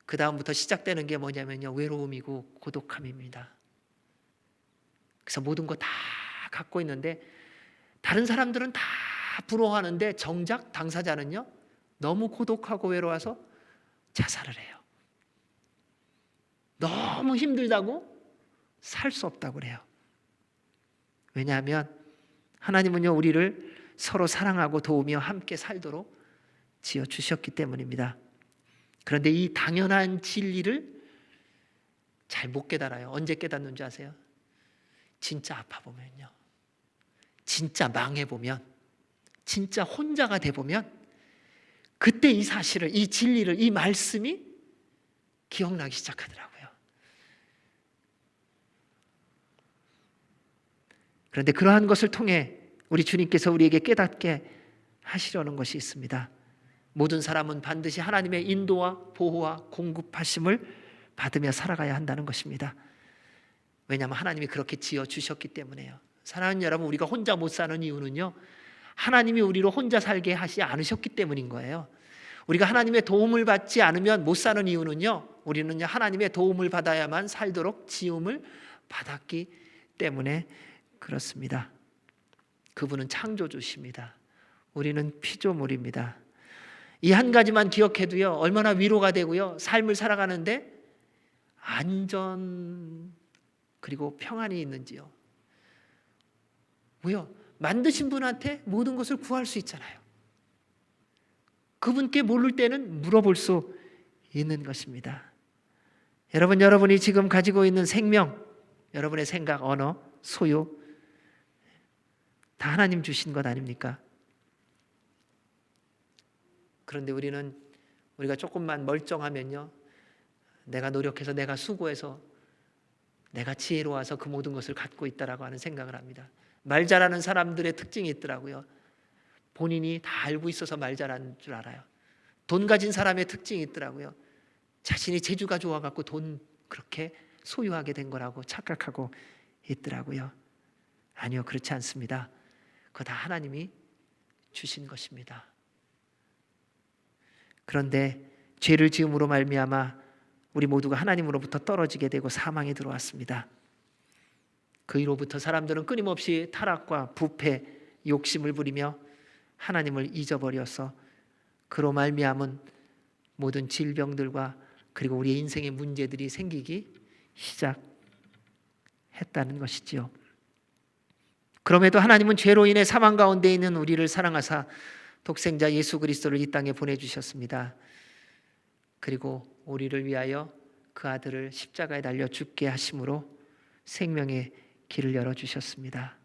그 다음부터 시작되는 게 뭐냐면요, 외로움이고 고독함입니다. 그래서 모든 거 다 갖고 있는데 다른 사람들은 다 부러워하는데 정작 당사자는요, 너무 고독하고 외로워서 자살을 해요. 너무 힘들다고 살 수 없다고 그래요. 왜냐하면 하나님은요, 우리를 서로 사랑하고 도우며 함께 살도록 지어주셨기 때문입니다. 그런데 이 당연한 진리를 잘 못 깨달아요. 언제 깨닫는 줄 아세요? 진짜 아파 보면요, 진짜 망해 보면, 진짜 혼자가 돼 보면, 그때 이 사실을, 이 진리를, 이 말씀이 기억나기 시작하더라고요. 그런데 그러한 것을 통해 우리 주님께서 우리에게 깨닫게 하시려는 것이 있습니다. 모든 사람은 반드시 하나님의 인도와 보호와 공급하심을 받으며 살아가야 한다는 것입니다. 왜냐하면 하나님이 그렇게 지어주셨기 때문에요. 사랑하는 여러분, 우리가 혼자 못 사는 이유는요, 하나님이 우리를 혼자 살게 하시지 않으셨기 때문인 거예요. 우리가 하나님의 도움을 받지 않으면 못 사는 이유는요, 우리는요, 하나님의 도움을 받아야만 살도록 지음을 받았기 때문에 그렇습니다. 그분은 창조주십니다. 우리는 피조물입니다. 이 한 가지만 기억해도요, 얼마나 위로가 되고요, 삶을 살아가는데 안전 그리고 평안이 있는지요. 왜요? 만드신 분한테 모든 것을 구할 수 있잖아요. 그분께 모를 때는 물어볼 수 있는 것입니다. 여러분이 지금 가지고 있는 생명, 여러분의 생각, 언어, 소유, 다 하나님 주신 것 아닙니까? 그런데 우리가 조금만 멀쩡하면요, 내가 노력해서, 내가 수고해서, 내가 지혜로워서 그 모든 것을 갖고 있다라고 하는 생각을 합니다. 말 잘하는 사람들의 특징이 있더라고요. 본인이 다 알고 있어서 말 잘하는 줄 알아요. 돈 가진 사람의 특징이 있더라고요. 자신이 재주가 좋아갖고 돈 그렇게 소유하게 된 거라고 착각하고 있더라고요. 아니요, 그렇지 않습니다. 그거 다 하나님이 주신 것입니다. 그런데 죄를 지음으로 말미암아 우리 모두가 하나님으로부터 떨어지게 되고 사망에 들어왔습니다. 그 이로부터 사람들은 끊임없이 타락과 부패, 욕심을 부리며 하나님을 잊어버려서 그로 말미암은 모든 질병들과 그리고 우리의 인생의 문제들이 생기기 시작했다는 것이지요. 그럼에도 하나님은 죄로 인해 사망 가운데 있는 우리를 사랑하사 독생자 예수 그리스도를 이 땅에 보내주셨습니다. 그리고 우리를 위하여 그 아들을 십자가에 달려 죽게 하심으로 생명의 길을 열어주셨습니다.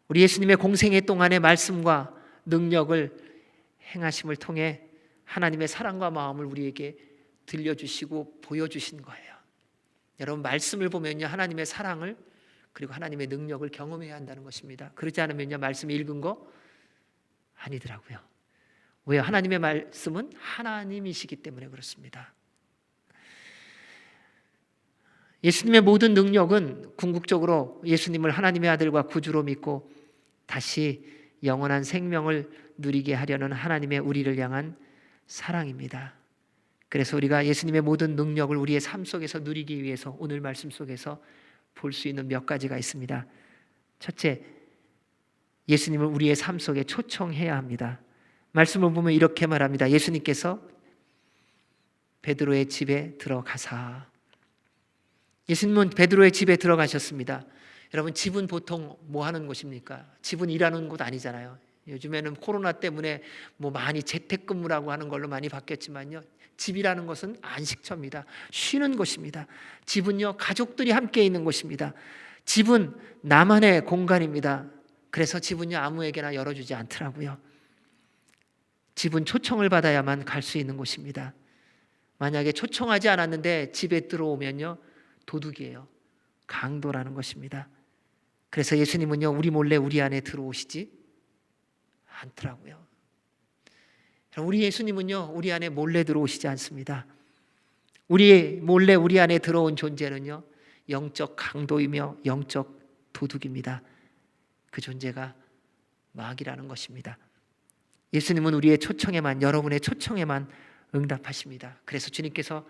우리 예수님의 공생애 동안의 말씀과 능력을 행하심을 통해 하나님의 사랑과 마음을 우리에게 들려주시고 보여주신 거예요. 여러분, 말씀을 보면요, 하나님의 사랑을 그리고 하나님의 능력을 경험해야 한다는 것입니다. 그렇지 않으면요, 말씀 읽은 거 아니더라고요. 왜요? 하나님의 말씀은 하나님이시기 때문에 그렇습니다. 예수님의 모든 능력은 궁극적으로 예수님을 하나님의 아들과 구주로 믿고 다시 영원한 생명을 누리게 하려는 하나님의 우리를 향한 사랑입니다. 그래서 우리가 예수님의 모든 능력을 우리의 삶 속에서 누리기 위해서 오늘 말씀 속에서 볼 수 있는 몇 가지가 있습니다. 첫째, 예수님을 우리의 삶 속에 초청해야 합니다. 말씀을 보면 이렇게 말합니다. 예수님께서 베드로의 집에 들어가사. 예수님은 베드로의 집에 들어가셨습니다. 여러분, 집은 보통 뭐 하는 곳입니까? 집은 일하는 곳 아니잖아요. 요즘에는 코로나 때문에 뭐 많이 재택근무라고 하는 걸로 많이 바뀌었지만요, 집이라는 것은 안식처입니다. 쉬는 곳입니다. 집은요, 가족들이 함께 있는 곳입니다. 집은 나만의 공간입니다. 그래서 집은요, 아무에게나 열어주지 않더라고요. 집은 초청을 받아야만 갈 수 있는 곳입니다. 만약에 초청하지 않았는데 집에 들어오면요, 도둑이에요. 강도라는 것입니다. 그래서 예수님은요, 우리 몰래 우리 안에 들어오시지 않더라고요. 우리 예수님은요, 우리 안에 몰래 들어오시지 않습니다. 우리 몰래 우리 안에 들어온 존재는요, 영적 강도이며 영적 도둑입니다. 그 존재가 마귀라는 것입니다. 예수님은 우리의 초청에만, 여러분의 초청에만 응답하십니다. 그래서 주님께서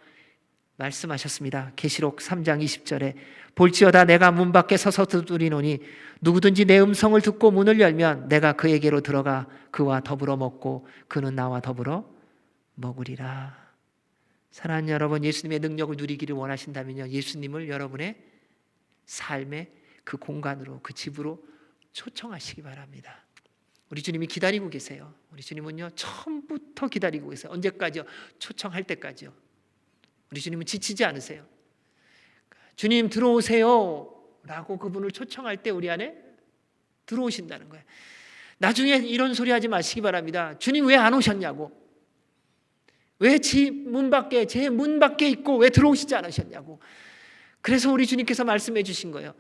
말씀하셨습니다. 계시록 3장 20절에 볼지어다 내가 문 밖에 서서 두드리노니 누구든지 내 음성을 듣고 문을 열면 내가 그에게로 들어가 그와 더불어 먹고 그는 나와 더불어 먹으리라. 사랑하는 여러분, 예수님의 능력을 누리기를 원하신다면요, 예수님을 여러분의 삶의 그 공간으로, 그 집으로 초청하시기 바랍니다. 우리 주님이 기다리고 계세요. 우리 주님은요, 처음부터 기다리고 계세요. 언제까지요? 초청할 때까지요. 우리 주님은 지치지 않으세요. 주님 들어오세요 라고 그분을 초청할 때 우리 안에 들어오신다는 거예요. 나중에 이런 소리 하지 마시기 바랍니다. 주님 왜 안 오셨냐고, 왜 제 문 밖에 있고 왜 들어오시지 않으셨냐고. 그래서 우리 주님께서 말씀해 주신 거예요.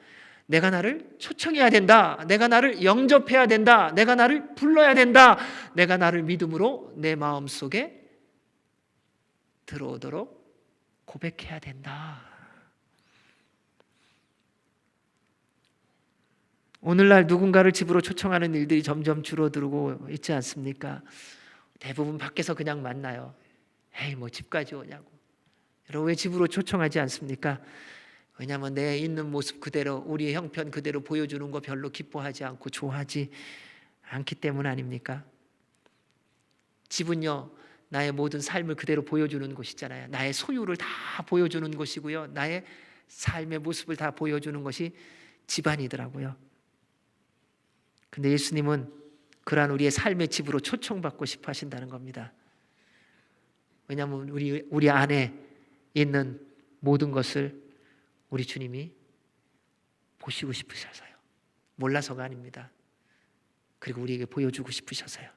내가 나를 초청해야 된다. 내가 나를 영접해야 된다. 내가 나를 불러야 된다. 내가 나를 믿음으로 내 마음속에 들어오도록 고백해야 된다. 오늘날 누군가를 집으로 초청하는 일들이 점점 줄어들고 있지 않습니까? 대부분 밖에서 그냥 만나요. 에이, 뭐 집까지 오냐고. 여러분, 왜 집으로 초청하지 않습니까? 왜냐하면 내 있는 모습 그대로, 우리의 형편 그대로 보여주는 거 별로 기뻐하지 않고 좋아하지 않기 때문 아닙니까? 집은요, 나의 모든 삶을 그대로 보여주는 곳이잖아요. 나의 소유를 다 보여주는 곳이고요, 나의 삶의 모습을 다 보여주는 것이 집안이더라고요. 근데 예수님은 그러한 우리의 삶의 집으로 초청받고 싶어 하신다는 겁니다. 왜냐하면 우리 안에 있는 모든 것을 우리 주님이 보시고 싶으셔서요. 몰라서가 아닙니다. 그리고 우리에게 보여주고 싶으셔서요.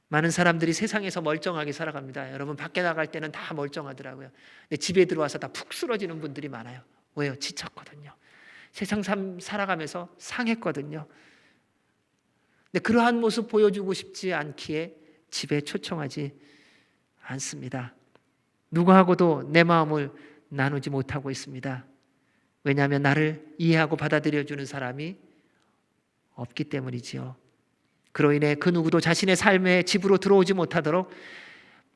많은 사람들이 세상에서 멀쩡하게 살아갑니다. 여러분, 밖에 나갈 때는 다 멀쩡하더라고요. 근데 집에 들어와서 다 푹 쓰러지는 분들이 많아요. 왜요? 지쳤거든요. 세상 삶 살아가면서 상했거든요. 근데 그러한 모습 보여주고 싶지 않기에 집에 초청하지 않습니다. 누구하고도 내 마음을 나누지 못하고 있습니다. 왜냐하면 나를 이해하고 받아들여주는 사람이 없기 때문이지요. 그로 인해 그 누구도 자신의 삶의 집으로 들어오지 못하도록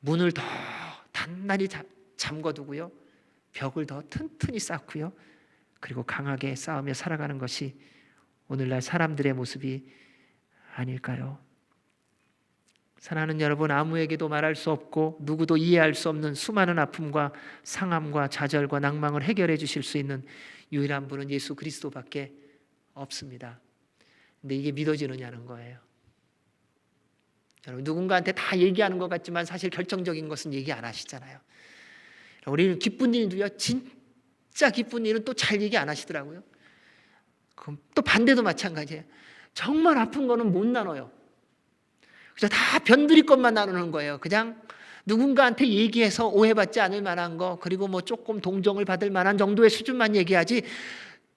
문을 더 단단히 잠궈두고요, 벽을 더 튼튼히 쌓고요, 그리고 강하게 싸우며 살아가는 것이 오늘날 사람들의 모습이 아닐까요? 사랑하는 여러분, 아무에게도 말할 수 없고 누구도 이해할 수 없는 수많은 아픔과 상함과 좌절과 낭망을 해결해 주실 수 있는 유일한 분은 예수 그리스도밖에 없습니다. 근데 이게 믿어지느냐는 거예요. 여러분, 누군가한테 다 얘기하는 것 같지만 사실 결정적인 것은 얘기 안 하시잖아요. 우리는 기쁜 일도요, 진짜 기쁜 일은 또 잘 얘기 안 하시더라고요. 그럼 또 반대도 마찬가지예요. 정말 아픈 거는 못 나눠요. 그래서 다 변두리 것만 나누는 거예요. 그냥 누군가한테 얘기해서 오해받지 않을 만한 거, 그리고 뭐 조금 동정을 받을 만한 정도의 수준만 얘기하지,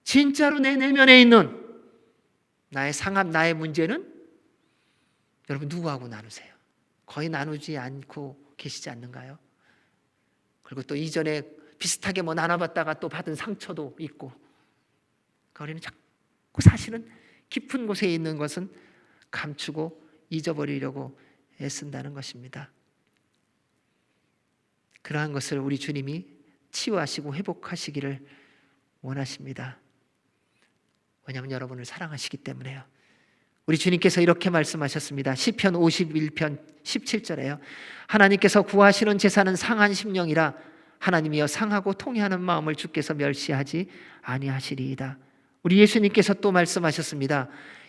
진짜로 내 내면에 있는 나의 상함, 나의 문제는 여러분 누구하고 나누세요? 거의 나누지 않고 계시지 않는가요? 그리고 또 이전에 비슷하게 뭐 나눠봤다가 또 받은 상처도 있고, 우리는 자꾸 사실은 깊은 곳에 있는 것은 감추고 잊어버리려고 애쓴다는 것입니다. 그러한 것을 우리 주님이 치유하시고 회복하시기를 원하십니다. 왜냐하면 여러분을 사랑하시기 때문에요. 우리 주님께서 이렇게 말씀하셨습니다. 시편 51편 17절에요. 하나님께서 구하시는 제사는 상한 심령이라 하나님이여 상하고 통회하는 마음을 주께서 멸시하지 아니하시리이다. 우리 예수님께서 또 말씀하셨습니다.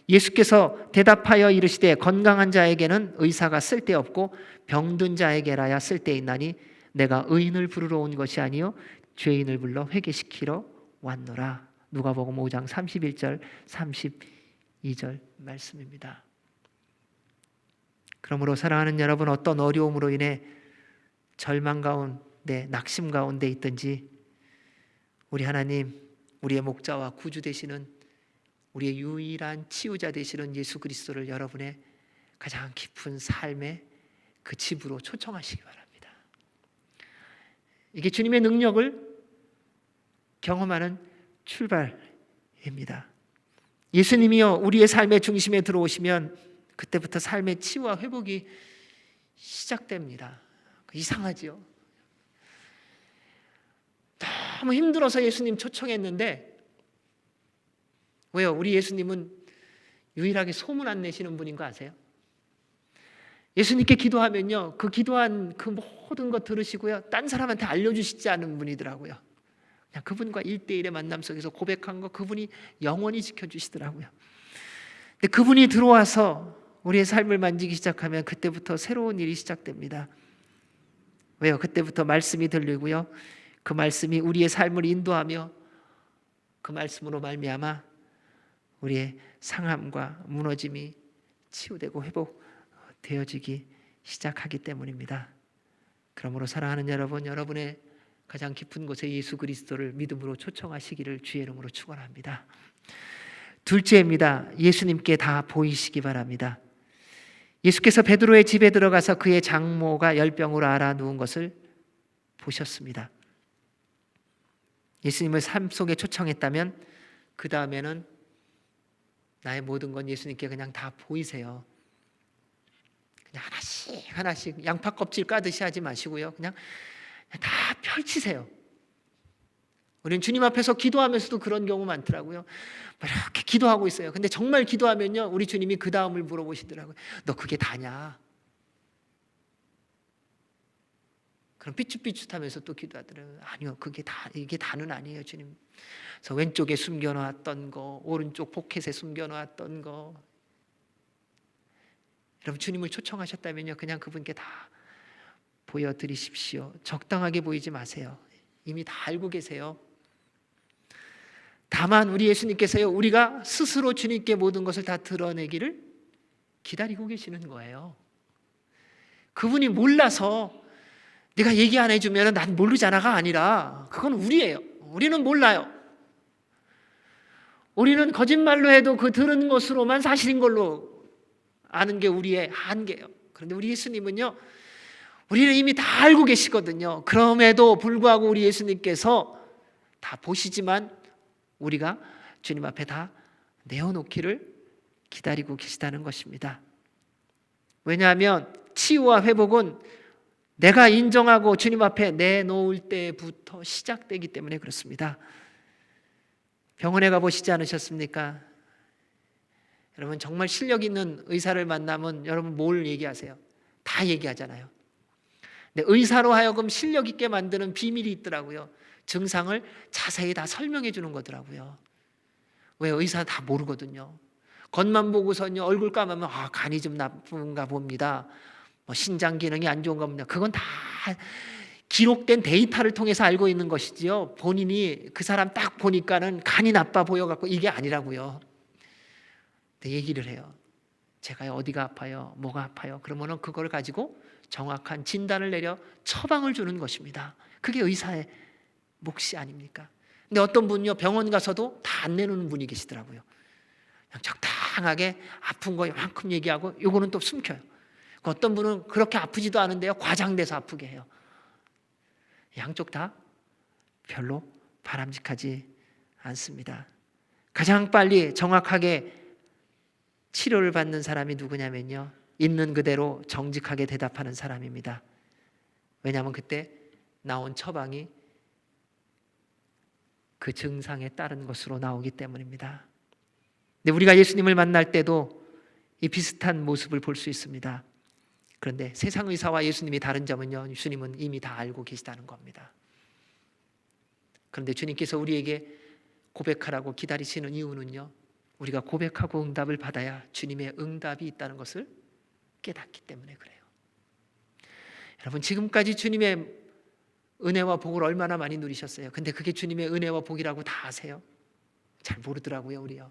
예수께서 대답하여 이르시되 건강한 자에게는 의사가 쓸데없고 병든 자에게라야 쓸데있나니 내가 의인을 부르러 온 것이 아니요 죄인을 불러 회개시키러 왔노라. 누가복음 5장 31절 32절 말씀입니다. 그러므로 사랑하는 여러분, 어떤 어려움으로 인해 절망 가운데 낙심 가운데 있든지 우리 하나님, 우리의 목자와 구주 되시는 우리의 유일한 치유자 되시는 예수 그리스도를 여러분의 가장 깊은 삶의 그 집으로 초청하시기 바랍니다. 이게 주님의 능력을 경험하는 출발입니다. 예수님이요, 우리의 삶의 중심에 들어오시면 그때부터 삶의 치유와 회복이 시작됩니다. 이상하지요? 너무 힘들어서 예수님 초청했는데, 왜요? 우리 예수님은 유일하게 소문 안 내시는 분인 거 아세요? 예수님께 기도하면요, 그 기도한 그 모든 것 들으시고요, 딴 사람한테 알려주시지 않은 분이더라고요. 그냥 그분과 1대1의 만남 속에서 고백한 거 그분이 영원히 지켜주시더라고요. 근데 그분이 들어와서 우리의 삶을 만지기 시작하면 그때부터 새로운 일이 시작됩니다. 왜요? 그때부터 말씀이 들리고요, 그 말씀이 우리의 삶을 인도하며 그 말씀으로 말미암아 우리의 상함과 무너짐이 치유되고 회복되어지기 시작하기 때문입니다. 그러므로 사랑하는 여러분, 여러분의 가장 깊은 곳에 예수 그리스도를 믿음으로 초청하시기를 주의 이름으로 축원합니다. 둘째입니다. 예수님께 다 보이시기 바랍니다. 예수께서 베드로의 집에 들어가서 그의 장모가 열병으로 앓아 누운 것을 보셨습니다. 예수님을 삶 속에 초청했다면 그 다음에는 나의 모든 건 예수님께 그냥 다 보이세요. 그냥 하나씩 하나씩 양파 껍질 까듯이 하지 마시고요, 그냥 다 펼치세요. 우리는 주님 앞에서 기도하면서도 그런 경우 많더라고요. 이렇게 기도하고 있어요. 근데 정말 기도하면요, 우리 주님이 그 다음을 물어보시더라고요. 너 그게 다냐? 그럼 삐죽삐죽하면서 또 기도하더라고요. 아니요, 이게 다는 아니에요, 주님. 그래서 왼쪽에 숨겨놓았던 거, 오른쪽 포켓에 숨겨놓았던 거. 여러분, 주님을 초청하셨다면요, 그냥 그분께 다 보여드리십시오. 적당하게 보이지 마세요. 이미 다 알고 계세요. 다만 우리 예수님께서요, 우리가 스스로 주님께 모든 것을 다 드러내기를 기다리고 계시는 거예요. 그분이 몰라서 네가 얘기 안 해주면 난 모르잖아가 아니라, 그건 우리예요. 우리는 몰라요. 우리는 거짓말로 해도 그 들은 것으로만 사실인 걸로 아는 게 우리의 한계예요. 그런데 우리 예수님은요, 우리는 이미 다 알고 계시거든요. 그럼에도 불구하고 우리 예수님께서 다 보시지만 우리가 주님 앞에 다 내어놓기를 기다리고 계시다는 것입니다. 왜냐하면 치유와 회복은 내가 인정하고 주님 앞에 내놓을 때부터 시작되기 때문에 그렇습니다. 병원에 가보시지 않으셨습니까? 여러분, 정말 실력 있는 의사를 만나면 여러분 뭘 얘기하세요? 다 얘기하잖아요. 근데 의사로 하여금 실력 있게 만드는 비밀이 있더라고요. 증상을 자세히 다 설명해 주는 거더라고요. 왜? 의사는 다 모르거든요. 겉만 보고서는요, 얼굴 감으면 간이 좀 나쁜가 봅니다, 신장 기능이 안 좋은가 봅니다. 그건 다 기록된 데이터를 통해서 알고 있는 것이지요, 본인이 그 사람 딱 보니까는 간이 나빠 보여갖고 이게 아니라고요. 근데 얘기를 해요. 제가 어디가 아파요? 뭐가 아파요? 그러면은 그걸 가지고 정확한 진단을 내려 처방을 주는 것입니다. 그게 의사의 몫이 아닙니까? 근데 어떤 분요, 병원 가서도 다 안 내놓는 분이 계시더라고요. 그냥 적당하게 아픈 거 이만큼 얘기하고 요거는 또 숨겨요. 어떤 분은 그렇게 아프지도 않은데요, 과장돼서 아프게 해요. 양쪽 다 별로 바람직하지 않습니다. 가장 빨리 정확하게 치료를 받는 사람이 누구냐면요, 있는 그대로 정직하게 대답하는 사람입니다. 왜냐하면 그때 나온 처방이 그 증상에 따른 것으로 나오기 때문입니다. 근데 우리가 예수님을 만날 때도 이 비슷한 모습을 볼 수 있습니다. 그런데 세상 의사와 예수님이 다른 점은요, 주님은 이미 다 알고 계시다는 겁니다. 그런데 주님께서 우리에게 고백하라고 기다리시는 이유는요, 우리가 고백하고 응답을 받아야 주님의 응답이 있다는 것을 깨닫기 때문에 그래요. 여러분, 지금까지 주님의 은혜와 복을 얼마나 많이 누리셨어요. 근데 그게 주님의 은혜와 복이라고 다 아세요? 잘 모르더라고요, 우리요.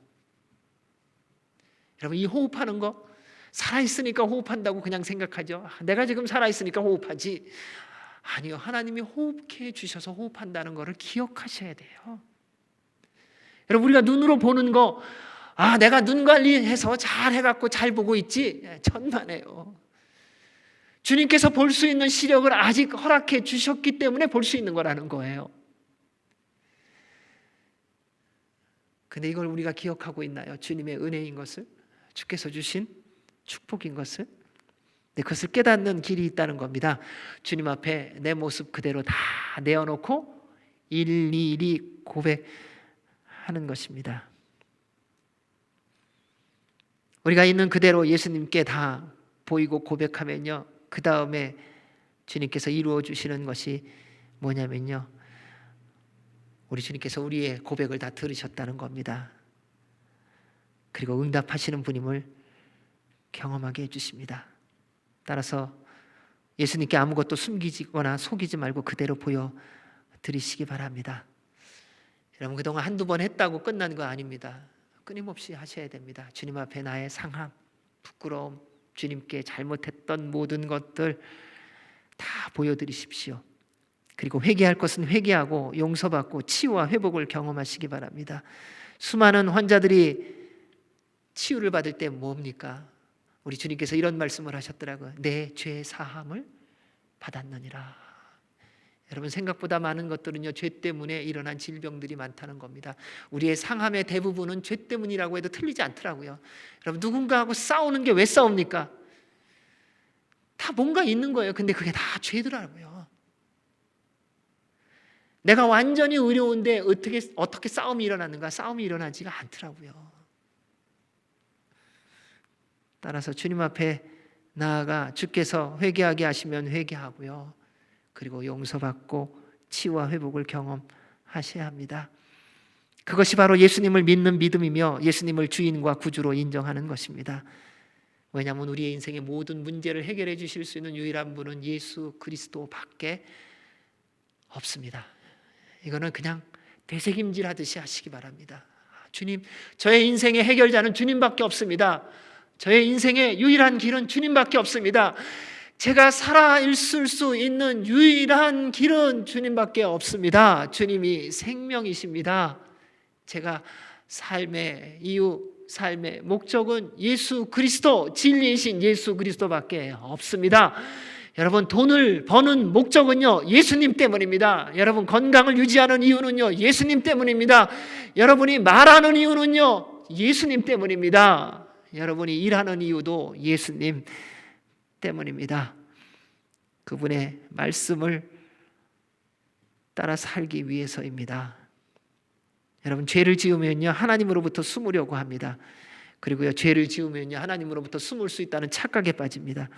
여러분, 이 호흡하는 거 살아있으니까 호흡한다고 그냥 생각하죠. 내가 지금 살아있으니까 호흡하지. 아니요, 하나님이 호흡해 주셔서 호흡한다는 것을 기억하셔야 돼요. 여러분, 우리가 눈으로 보는 거, 내가 눈 관리해서 잘 해갖고 잘 보고 있지, 천만에요. 주님께서 볼 수 있는 시력을 아직 허락해 주셨기 때문에 볼 수 있는 거라는 거예요. 근데 이걸 우리가 기억하고 있나요? 주님의 은혜인 것을, 주께서 주신 축복인 것을. 근데 그것을 깨닫는 길이 있다는 겁니다. 주님 앞에 내 모습 그대로 다 내어놓고 일일이 고백하는 것입니다. 우리가 있는 그대로 예수님께 다 보이고 고백하면요, 그 다음에 주님께서 이루어 주시는 것이 뭐냐면요, 우리 주님께서 우리의 고백을 다 들으셨다는 겁니다. 그리고 응답하시는 분임을 경험하게 해주십니다. 따라서 예수님께 아무것도 숨기거나 속이지 말고 그대로 보여드리시기 바랍니다. 여러분, 그동안 한두 번 했다고 끝난 거 아닙니다. 끊임없이 하셔야 됩니다. 주님 앞에 나의 상함, 부끄러움, 주님께 잘못했던 모든 것들 다 보여드리십시오. 그리고 회개할 것은 회개하고 용서받고 치유와 회복을 경험하시기 바랍니다. 수많은 환자들이 치유를 받을 때 뭡니까? 우리 주님께서 이런 말씀을 하셨더라고요. 내 죄 사함을 받았느니라. 여러분, 생각보다 많은 것들은요, 죄 때문에 일어난 질병들이 많다는 겁니다. 우리의 상함의 대부분은 죄 때문이라고 해도 틀리지 않더라고요. 여러분, 누군가하고 싸우는 게 왜 싸웁니까? 다 뭔가 있는 거예요. 근데 그게 다 죄더라고요. 내가 완전히 의로운데 어떻게 싸움이 일어나는가? 싸움이 일어나지가 않더라고요. 따라서 주님 앞에 나아가 주께서 회개하게 하시면 회개하고요, 그리고 용서받고 치유와 회복을 경험하셔야 합니다. 그것이 바로 예수님을 믿는 믿음이며 예수님을 주인과 구주로 인정하는 것입니다. 왜냐하면 우리의 인생의 모든 문제를 해결해 주실 수 있는 유일한 분은 예수 그리스도밖에 없습니다. 이거는 그냥 되새김질하듯이 하시기 바랍니다. 주님, 저의 인생의 해결자는 주님밖에 없습니다. 저의 인생의 유일한 길은 주님밖에 없습니다. 제가 살아있을 수 있는 유일한 길은 주님밖에 없습니다. 주님이 생명이십니다. 제가 삶의 이유, 삶의 목적은 예수 그리스도, 진리이신 예수 그리스도밖에 없습니다. 여러분, 돈을 버는 목적은요, 예수님 때문입니다. 여러분, 건강을 유지하는 이유는요, 예수님 때문입니다. 여러분이 말하는 이유는요, 예수님 때문입니다. 여러분이 일하는 이유도 예수님 때문입니다. 그분의 말씀을 따라 살기 위해서입니다. 여러분, 죄를 지으면요, 하나님으로부터 숨으려고 합니다. 그리고요, 죄를 지으면요, 하나님으로부터 숨을 수 있다는 착각에 빠집니다.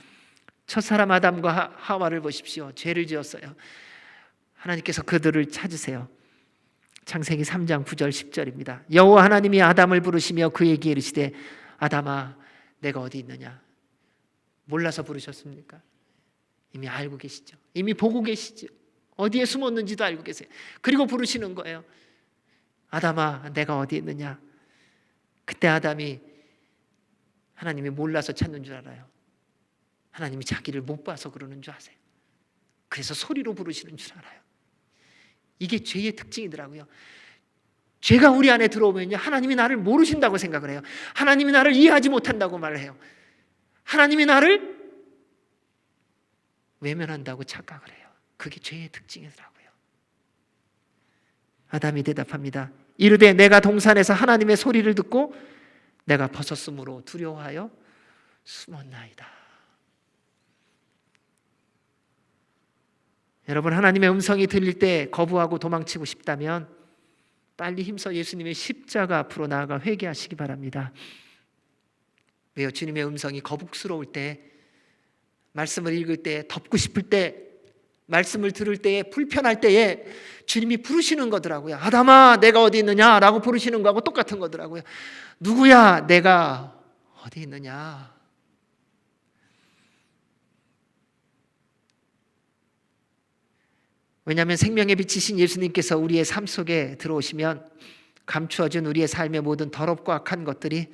첫사람 아담과 하와를 보십시오. 죄를 지었어요. 하나님께서 그들을 찾으세요. 창세기 3장 9절 10절입니다. 여호와 하나님이 아담을 부르시며 그에게 이르시되 아담아, 내가 어디 있느냐? 몰라서 부르셨습니까? 이미 알고 계시죠. 이미 보고 계시죠. 어디에 숨었는지도 알고 계세요. 그리고 부르시는 거예요. 아담아, 내가 어디 있느냐? 그때 아담이 하나님이 몰라서 찾는 줄 알아요. 하나님이 자기를 못 봐서 그러는 줄 아세요. 그래서 소리로 부르시는 줄 알아요. 이게 죄의 특징이더라고요. 죄가 우리 안에 들어오면요, 하나님이 나를 모르신다고 생각을 해요. 하나님이 나를 이해하지 못한다고 말을 해요. 하나님이 나를 외면한다고 착각을 해요. 그게 죄의 특징이더라고요. 아담이 대답합니다. 이르되 내가 동산에서 하나님의 소리를 듣고 내가 벗었으므로 두려워하여 숨었나이다. 여러분, 하나님의 음성이 들릴 때 거부하고 도망치고 싶다면 빨리 힘써 예수님의 십자가 앞으로 나아가 회개하시기 바랍니다. 왜요? 주님의 음성이 거북스러울 때, 말씀을 읽을 때, 덮고 싶을 때, 말씀을 들을 때에, 불편할 때에 주님이 부르시는 거더라고요. 아담아, 내가 어디 있느냐? 라고 부르시는 거하고 똑같은 거더라고요. 누구야? 내가 어디 있느냐? 왜냐하면 생명의 빛이신 예수님께서 우리의 삶 속에 들어오시면 감추어진 우리의 삶의 모든 더럽고 악한 것들이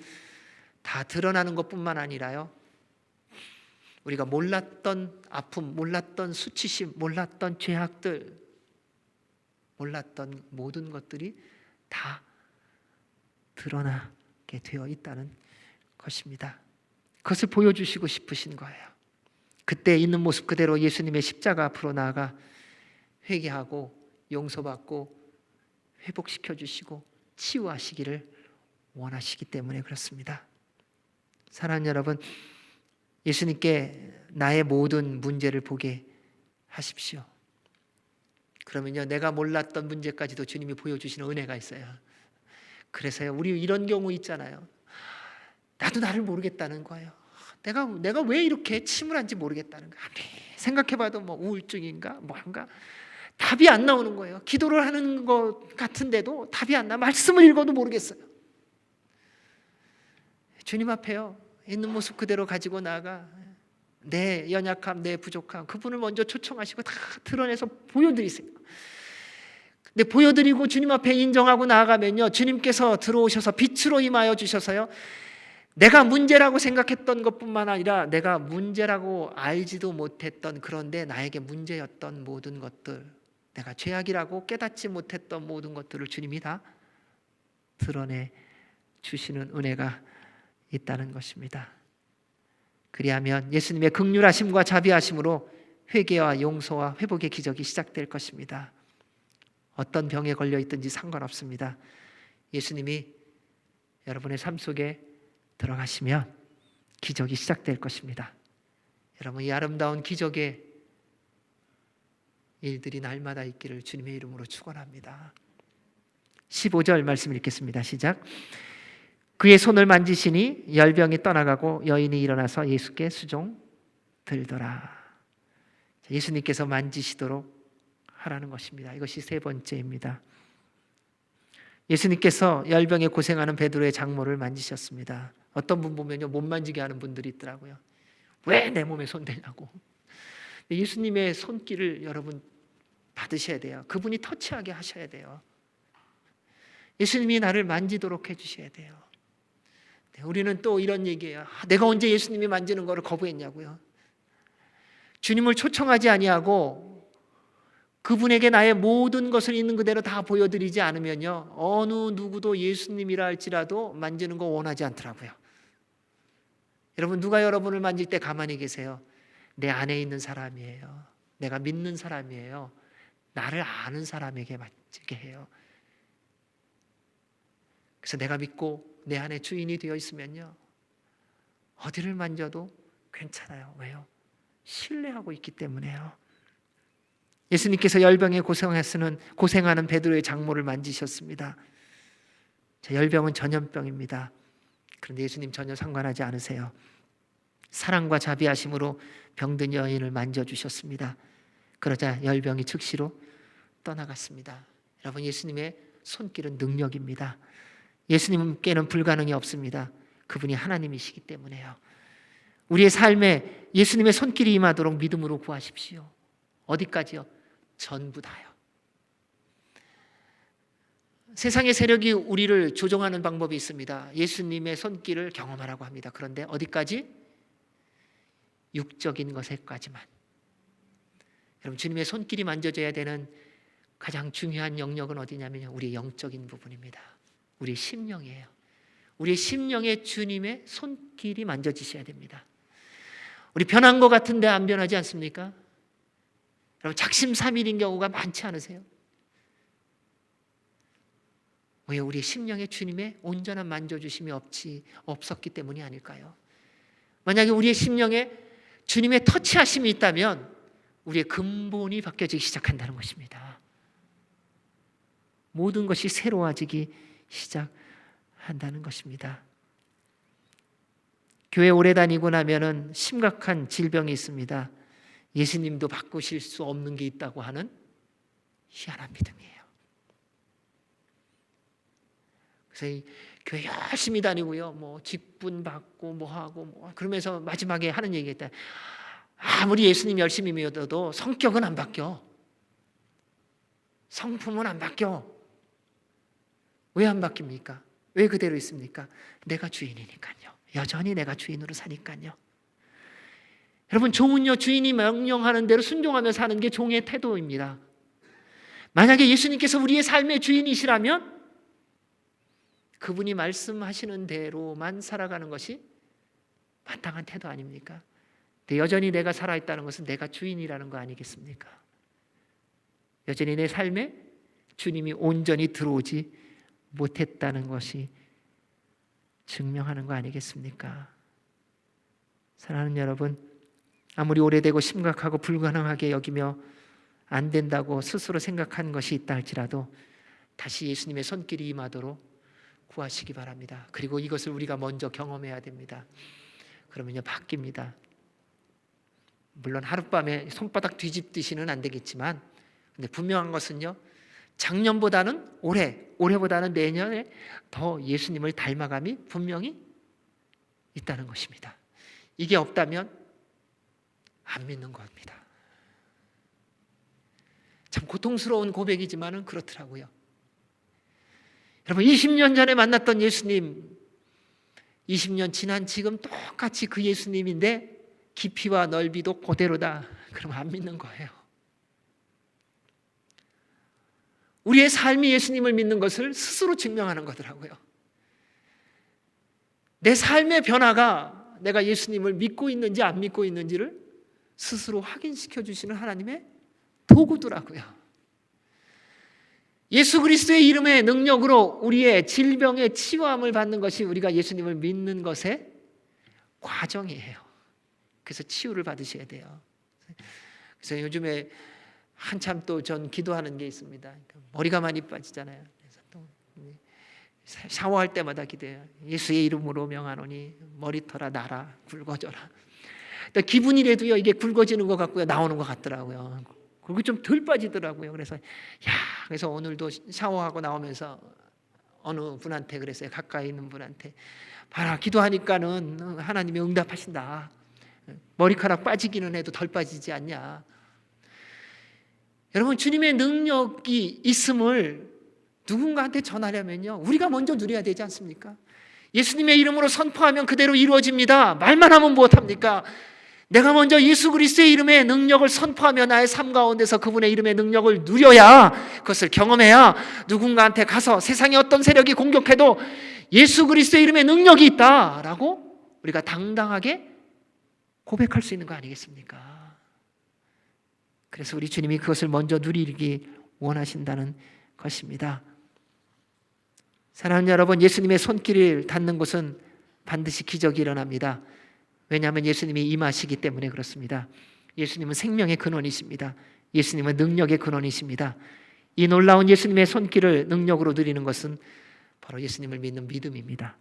다 드러나는 것뿐만 아니라요, 우리가 몰랐던 아픔, 몰랐던 수치심, 몰랐던 죄악들, 몰랐던 모든 것들이 다 드러나게 되어 있다는 것입니다. 그것을 보여주시고 싶으신 거예요. 그때 있는 모습 그대로 예수님의 십자가 앞으로 나아가 회개하고 용서받고 회복시켜 주시고 치유하시기를 원하시기 때문에 그렇습니다. 사랑하는 여러분, 예수님께 나의 모든 문제를 보게 하십시오. 그러면요, 내가 몰랐던 문제까지도 주님이 보여주시는 은혜가 있어요. 그래서요, 우리 이런 경우 있잖아요. 나도 나를 모르겠다는 거예요. 내가 왜 이렇게 침울한지 모르겠다는 거예요. 아무리 생각해봐도 뭐 우울증인가 뭔가 답이 안 나오는 거예요. 기도를 하는 것 같은데도 답이 안 나. 말씀을 읽어도 모르겠어요. 주님 앞에요, 있는 모습 그대로 가지고 나아가 내 연약함, 내 부족함, 그분을 먼저 초청하시고 다 드러내서 보여드리세요. 근데 보여드리고 주님 앞에 인정하고 나아가면요, 주님께서 들어오셔서 빛으로 임하여 주셔서요, 내가 문제라고 생각했던 것뿐만 아니라 내가 문제라고 알지도 못했던, 그런데 나에게 문제였던 모든 것들, 내가 죄악이라고 깨닫지 못했던 모든 것들을 주님이 다 드러내 주시는 은혜가 있다는 것입니다. 그리하면 예수님의 긍휼하심과 자비하심으로 회개와 용서와 회복의 기적이 시작될 것입니다. 어떤 병에 걸려 있든지 상관없습니다. 예수님이 여러분의 삶 속에 들어가시면 기적이 시작될 것입니다. 여러분, 이 아름다운 기적의 일들이 날마다 있기를 주님의 이름으로 축원합니다. 15절 말씀 읽겠습니다. 시작. 그의 손을 만지시니 열병이 떠나가고 여인이 일어나서 예수께 수종 들더라. 예수님께서 만지시도록 하라는 것입니다. 이것이 세 번째입니다. 예수님께서 열병에 고생하는 베드로의 장모를 만지셨습니다. 어떤 분 보면요, 못 만지게 하는 분들이 있더라고요. 왜 내 몸에 손 대냐고. 예수님의 손길을 여러분 받으셔야 돼요. 그분이 터치하게 하셔야 돼요. 예수님이 나를 만지도록 해주셔야 돼요. 우리는 또 이런 얘기예요. 내가 언제 예수님이 만지는 것을 거부했냐고요. 주님을 초청하지 아니하고 그분에게 나의 모든 것을 있는 그대로 다 보여드리지 않으면요, 어느 누구도 예수님이라 할지라도 만지는 거 원하지 않더라고요. 여러분, 누가 여러분을 만질 때 가만히 계세요? 내 안에 있는 사람이에요. 내가 믿는 사람이에요. 나를 아는 사람에게 만지게 해요. 그래서 내가 믿고 내 안에 주인이 되어 있으면요, 어디를 만져도 괜찮아요. 왜요? 신뢰하고 있기 때문에요. 예수님께서 열병에 고생하는 베드로의 장모를 만지셨습니다. 열병은 전염병입니다. 그런데 예수님 전혀 상관하지 않으세요. 사랑과 자비하심으로 병든 여인을 만져주셨습니다. 그러자 열병이 즉시로 떠나갔습니다. 여러분, 예수님의 손길은 능력입니다. 예수님께는 불가능이 없습니다. 그분이 하나님이시기 때문에요. 우리의 삶에 예수님의 손길이 임하도록 믿음으로 구하십시오. 어디까지요? 전부 다요. 세상의 세력이 우리를 조종하는 방법이 있습니다. 예수님의 손길을 경험하라고 합니다. 그런데 어디까지? 육적인 것에까지만. 여러분, 주님의 손길이 만져져야 되는 가장 중요한 영역은 어디냐면요, 우리의 영적인 부분입니다. 우리의 심령이에요. 우리의 심령에 주님의 손길이 만져지셔야 됩니다. 우리 변한 것 같은데 안 변하지 않습니까? 여러분, 작심삼일인 경우가 많지 않으세요? 왜? 우리의 심령에 주님의 온전한 만져주심이 없었기 때문이 아닐까요? 만약에 우리의 심령에 주님의 터치하심이 있다면 우리의 근본이 바뀌어지기 시작한다는 것입니다. 모든 것이 새로워지기 시작한다는 것입니다. 교회 오래 다니고 나면은 심각한 질병이 있습니다. 예수님도 바꾸실 수 없는 게 있다고 하는 희한한 믿음이에요. 그래서 교회 열심히 다니고요, 뭐 직분 받고 뭐 하고 그러면서 마지막에 하는 얘기가 있다. 아무리 예수님 열심히 믿어도 성격은 안 바뀌어. 성품은 안 바뀌어. 왜 안 바뀝니까? 왜 그대로 있습니까? 내가 주인이니까요. 여전히 내가 주인으로 사니까요. 여러분, 종은요, 주인이 명령하는 대로 순종하며 사는 게 종의 태도입니다. 만약에 예수님께서 우리의 삶의 주인이시라면 그분이 말씀하시는 대로만 살아가는 것이 마땅한 태도 아닙니까? 근데 여전히 내가 살아있다는 것은 내가 주인이라는 거 아니겠습니까? 여전히 내 삶에 주님이 온전히 들어오지 못했다는 것이 증명하는 거 아니겠습니까? 사랑하는 여러분, 아무리 오래되고 심각하고 불가능하게 여기며 안 된다고 스스로 생각한 것이 있다 할지라도 다시 예수님의 손길이 임하도록 구하시기 바랍니다. 그리고 이것을 우리가 먼저 경험해야 됩니다. 그러면요 바뀝니다. 물론 하룻밤에 손바닥 뒤집듯이는 안 되겠지만, 근데 분명한 것은요, 작년보다는 올해보다는 내년에 더 예수님을 닮아감이 분명히 있다는 것입니다. 이게 없다면 안 믿는 겁니다. 참 고통스러운 고백이지만은 그렇더라고요. 여러분, 20년 전에 만났던 예수님, 20년 지난 지금 똑같이 그 예수님인데 깊이와 넓이도 그대로다. 그러면 안 믿는 거예요. 우리의 삶이 예수님을 믿는 것을 스스로 증명하는 거더라고요. 내 삶의 변화가 내가 예수님을 믿고 있는지 안 믿고 있는지를 스스로 확인시켜 주시는 하나님의 도구더라고요. 예수 그리스도의 이름의 능력으로 우리의 질병의 치유함을 받는 것이 우리가 예수님을 믿는 것의 과정이에요. 그래서 치유를 받으셔야 돼요. 그래서 요즘에 한참 또 전 기도하는 게 있습니다. 머리가 많이 빠지잖아요. 그래서 또 샤워할 때마다 기도해요. 예수의 이름으로 명하노니 머리털아 나라 굵어져라. 기분이라도요 이게 굵어지는 것 같고요 나오는 것 같더라고요. 그리고 좀 덜 빠지더라고요. 그래서 오늘도 샤워하고 나오면서 어느 분한테 그랬어요. 가까이 있는 분한테 봐라, 기도하니까는 하나님이 응답하신다. 머리카락 빠지기는 해도 덜 빠지지 않냐. 여러분, 주님의 능력이 있음을 누군가한테 전하려면요 우리가 먼저 누려야 되지 않습니까? 예수님의 이름으로 선포하면 그대로 이루어집니다. 말만 하면 무엇합니까? 내가 먼저 예수 그리스도의 이름의 능력을 선포하며 나의 삶 가운데서 그분의 이름의 능력을 누려야, 그것을 경험해야 누군가한테 가서 세상에 어떤 세력이 공격해도 예수 그리스도의 이름의 능력이 있다라고 우리가 당당하게 고백할 수 있는 거 아니겠습니까? 그래서 우리 주님이 그것을 먼저 누리기 원하신다는 것입니다. 사랑하는 여러분, 예수님의 손길을 닿는 곳은 반드시 기적이 일어납니다. 왜냐하면 예수님이 임하시기 때문에 그렇습니다. 예수님은 생명의 근원이십니다. 예수님은 능력의 근원이십니다. 이 놀라운 예수님의 손길을 능력으로 누리는 것은 바로 예수님을 믿는 믿음입니다.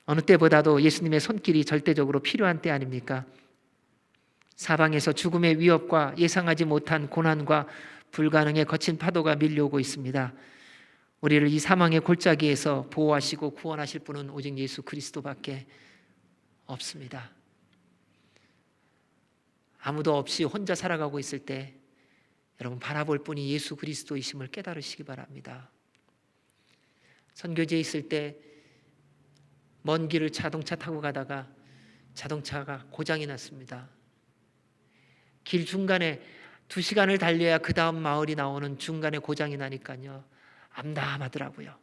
어느 때보다도 예수님의 손길이 절대적으로 필요한 때 아닙니까? 사방에서 죽음의 위협과 예상하지 못한 고난과 불가능의 거친 파도가 밀려오고 있습니다. 우리를 이 사망의 골짜기에서 보호하시고 구원하실 분은 오직 예수 그리스도밖에 없습니다. 아무도 없이 혼자 살아가고 있을 때 여러분 바라볼 분이 예수 그리스도이심을 깨달으시기 바랍니다. 선교지에 있을 때 먼 길을 자동차 타고 가다가 자동차가 고장이 났습니다. 길 중간에 2시간을 달려야 그 다음 마을이 나오는 중간에 고장이 나니까요 암담하더라고요.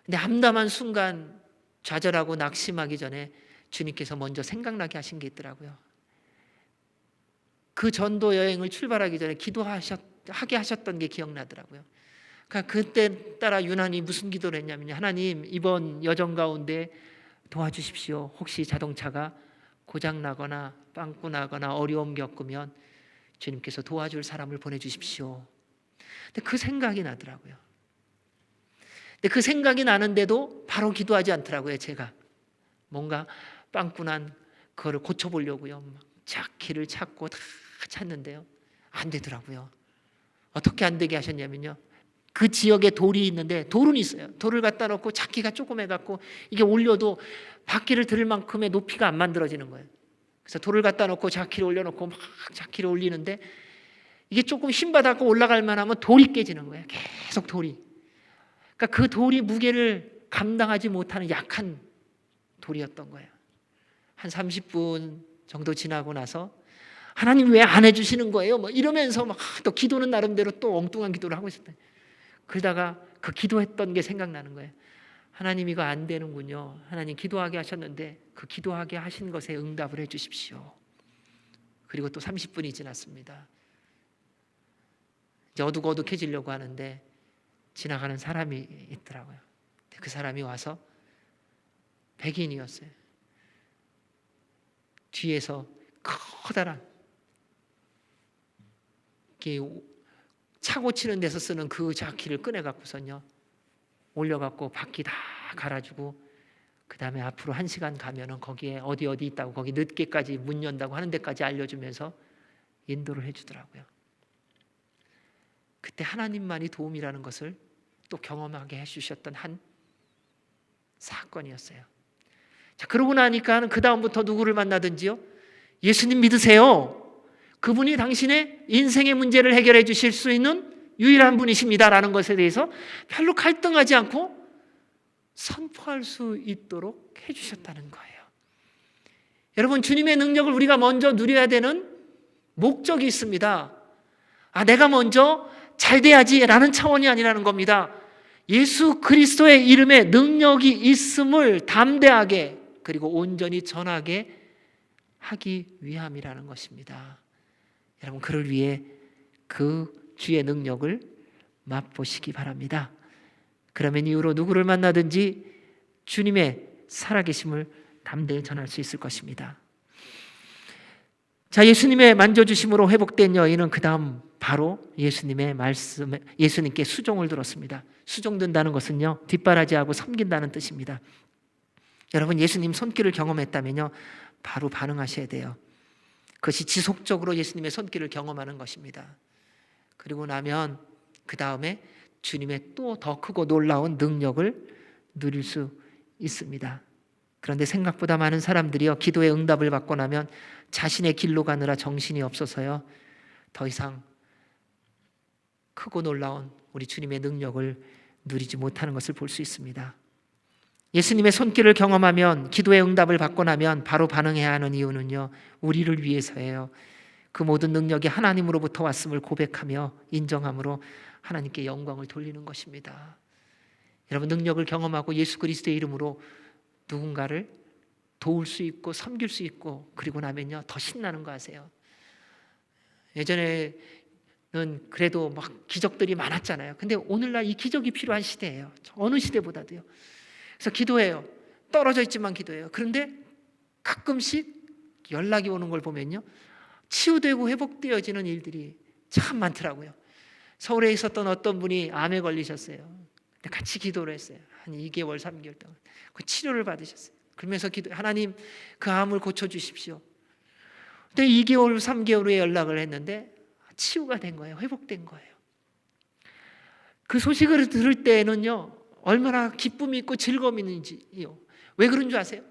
근데 암담한 순간 좌절하고 낙심하기 전에 주님께서 먼저 생각나게 하신 게 있더라고요. 그 전도 여행을 출발하기 전에 기도하게 하셨던 게 기억나더라고요. 그러니까 그때 따라 유난히 무슨 기도를 했냐면요, 하나님 이번 여정 가운데 도와주십시오. 혹시 자동차가 고장나거나 빵꾸 나거나 어려움 겪으면 주님께서 도와줄 사람을 보내주십시오. 근데 그 생각이 나더라고요. 근데 그 생각이 나는데도 바로 기도하지 않더라고요. 제가 뭔가 빵꾸 난 그거를 고쳐보려고요 길을 찾고 다 찾는데요 안 되더라고요. 어떻게 안 되게 하셨냐면요, 그 지역에 돌이 있는데 돌은 있어요. 돌을 갖다 놓고 찾기가 조그매갖고 이게 올려도 바퀴를 들을 만큼의 높이가 안 만들어지는 거예요. 그래서 돌을 갖다 놓고 자키를 올려놓고 막 자키를 올리는데 이게 조금 힘받아서 올라갈 만하면 돌이 깨지는 거예요. 계속 돌이. 그러니까 그 돌이 무게를 감당하지 못하는 약한 돌이었던 거예요. 한 30분 정도 지나고 나서 하나님 왜 안 해주시는 거예요? 뭐 이러면서 막 또 기도는 나름대로 또 엉뚱한 기도를 하고 있었어요. 그러다가 그 기도했던 게 생각나는 거예요. 하나님 이거 안 되는군요. 하나님 기도하게 하셨는데 그 기도하게 하신 것에 응답을 해 주십시오. 그리고 또 30분이 지났습니다. 이제 어둑어둑해지려고 하는데 지나가는 사람이 있더라고요. 그 사람이 와서 백인이었어요. 뒤에서 커다란 이렇게 차고 치는 데서 쓰는 그 자키를 꺼내 갖고선요 올려 갖고 바퀴 다 갈아주고 그 다음에 앞으로 1시간 가면은 거기에 어디 있다고 거기 늦게까지 문 연다고 하는 데까지 알려주면서 인도를 해주더라고요. 그때 하나님만이 도움이라는 것을 또 경험하게 해주셨던 한 사건이었어요. 자, 그러고 나니까 그 다음부터 누구를 만나든지요 예수님 믿으세요. 그분이 당신의 인생의 문제를 해결해 주실 수 있는 유일한 분이십니다라는 것에 대해서 별로 갈등하지 않고 선포할 수 있도록 해주셨다는 거예요. 여러분, 주님의 능력을 우리가 먼저 누려야 되는 목적이 있습니다. 내가 먼저 잘 돼야지라는 차원이 아니라는 겁니다. 예수 그리스도의 이름에 능력이 있음을 담대하게 그리고 온전히 전하게 하기 위함이라는 것입니다. 여러분, 그를 위해 그 주의 능력을 맛보시기 바랍니다. 그러면 이후로 누구를 만나든지 주님의 살아계심을 담대히 전할 수 있을 것입니다. 자, 예수님의 만져주심으로 회복된 여인은 그 다음 바로 예수님의 말씀에 예수님께 수종을 들었습니다. 수종든다는 것은요 뒷바라지하고 섬긴다는 뜻입니다. 여러분, 예수님 손길을 경험했다면요 바로 반응하셔야 돼요. 그것이 지속적으로 예수님의 손길을 경험하는 것입니다. 그리고 나면 그 다음에 주님의 또 더 크고 놀라운 능력을 누릴 수 있습니다. 그런데 생각보다 많은 사람들이요 기도의 응답을 받고 나면 자신의 길로 가느라 정신이 없어서요 더 이상 크고 놀라운 우리 주님의 능력을 누리지 못하는 것을 볼 수 있습니다. 예수님의 손길을 경험하면 기도의 응답을 받고 나면 바로 반응해야 하는 이유는요 우리를 위해서예요. 그 모든 능력이 하나님으로부터 왔음을 고백하며 인정함으로 하나님께 영광을 돌리는 것입니다. 여러분, 능력을 경험하고 예수 그리스도의 이름으로 누군가를 도울 수 있고 섬길 수 있고 그리고 나면요 더 신나는 거 아세요? 예전에는 그래도 막 기적들이 많았잖아요. 근데 오늘날 이 기적이 필요한 시대예요. 어느 시대보다도요. 그래서 기도해요. 떨어져 있지만 기도해요. 그런데 가끔씩 연락이 오는 걸 보면요 치유되고 회복되어지는 일들이 참 많더라고요. 서울에 있었던 어떤 분이 암에 걸리셨어요. 근데 같이 기도를 했어요. 한 2개월, 3개월 동안 그 치료를 받으셨어요. 그러면서 하나님 그 암을 고쳐주십시오. 근데 2개월, 3개월 후에 연락을 했는데 치유가 된 거예요. 회복된 거예요. 그 소식을 들을 때는요 얼마나 기쁨이 있고 즐거움이 있는지요. 왜 그런 줄 아세요?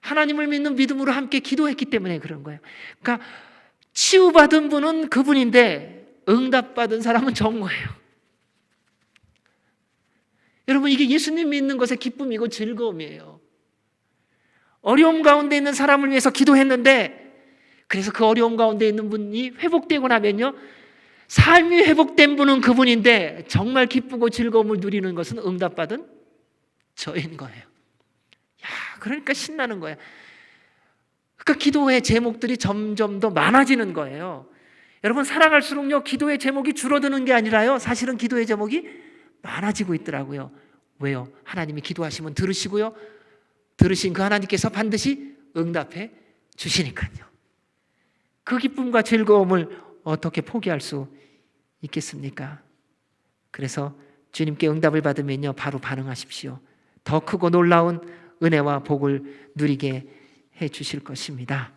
하나님을 믿는 믿음으로 함께 기도했기 때문에 그런 거예요. 그러니까 치유받은 분은 그분인데 응답받은 사람은 전 거예요. 여러분, 이게 예수님 믿는 것의 기쁨이고 즐거움이에요. 어려움 가운데 있는 사람을 위해서 기도했는데 그래서 그 어려움 가운데 있는 분이 회복되고 나면요 삶이 회복된 분은 그분인데 정말 기쁘고 즐거움을 누리는 것은 응답받은 저인 거예요. 그러니까 신나는 거예요. 그러니까 기도의 제목들이 점점 더 많아지는 거예요. 여러분, 살아갈수록요 기도의 제목이 줄어드는 게 아니라요 사실은 기도의 제목이 많아지고 있더라고요. 왜요? 하나님이 기도하시면 들으시고요 들으신 그 하나님께서 반드시 응답해 주시니까요. 그 기쁨과 즐거움을 어떻게 포기할 수 있겠습니까? 그래서 주님께 응답을 받으면요 바로 반응하십시오. 더 크고 놀라운 은혜와 복을 누리게 해 주실 것입니다.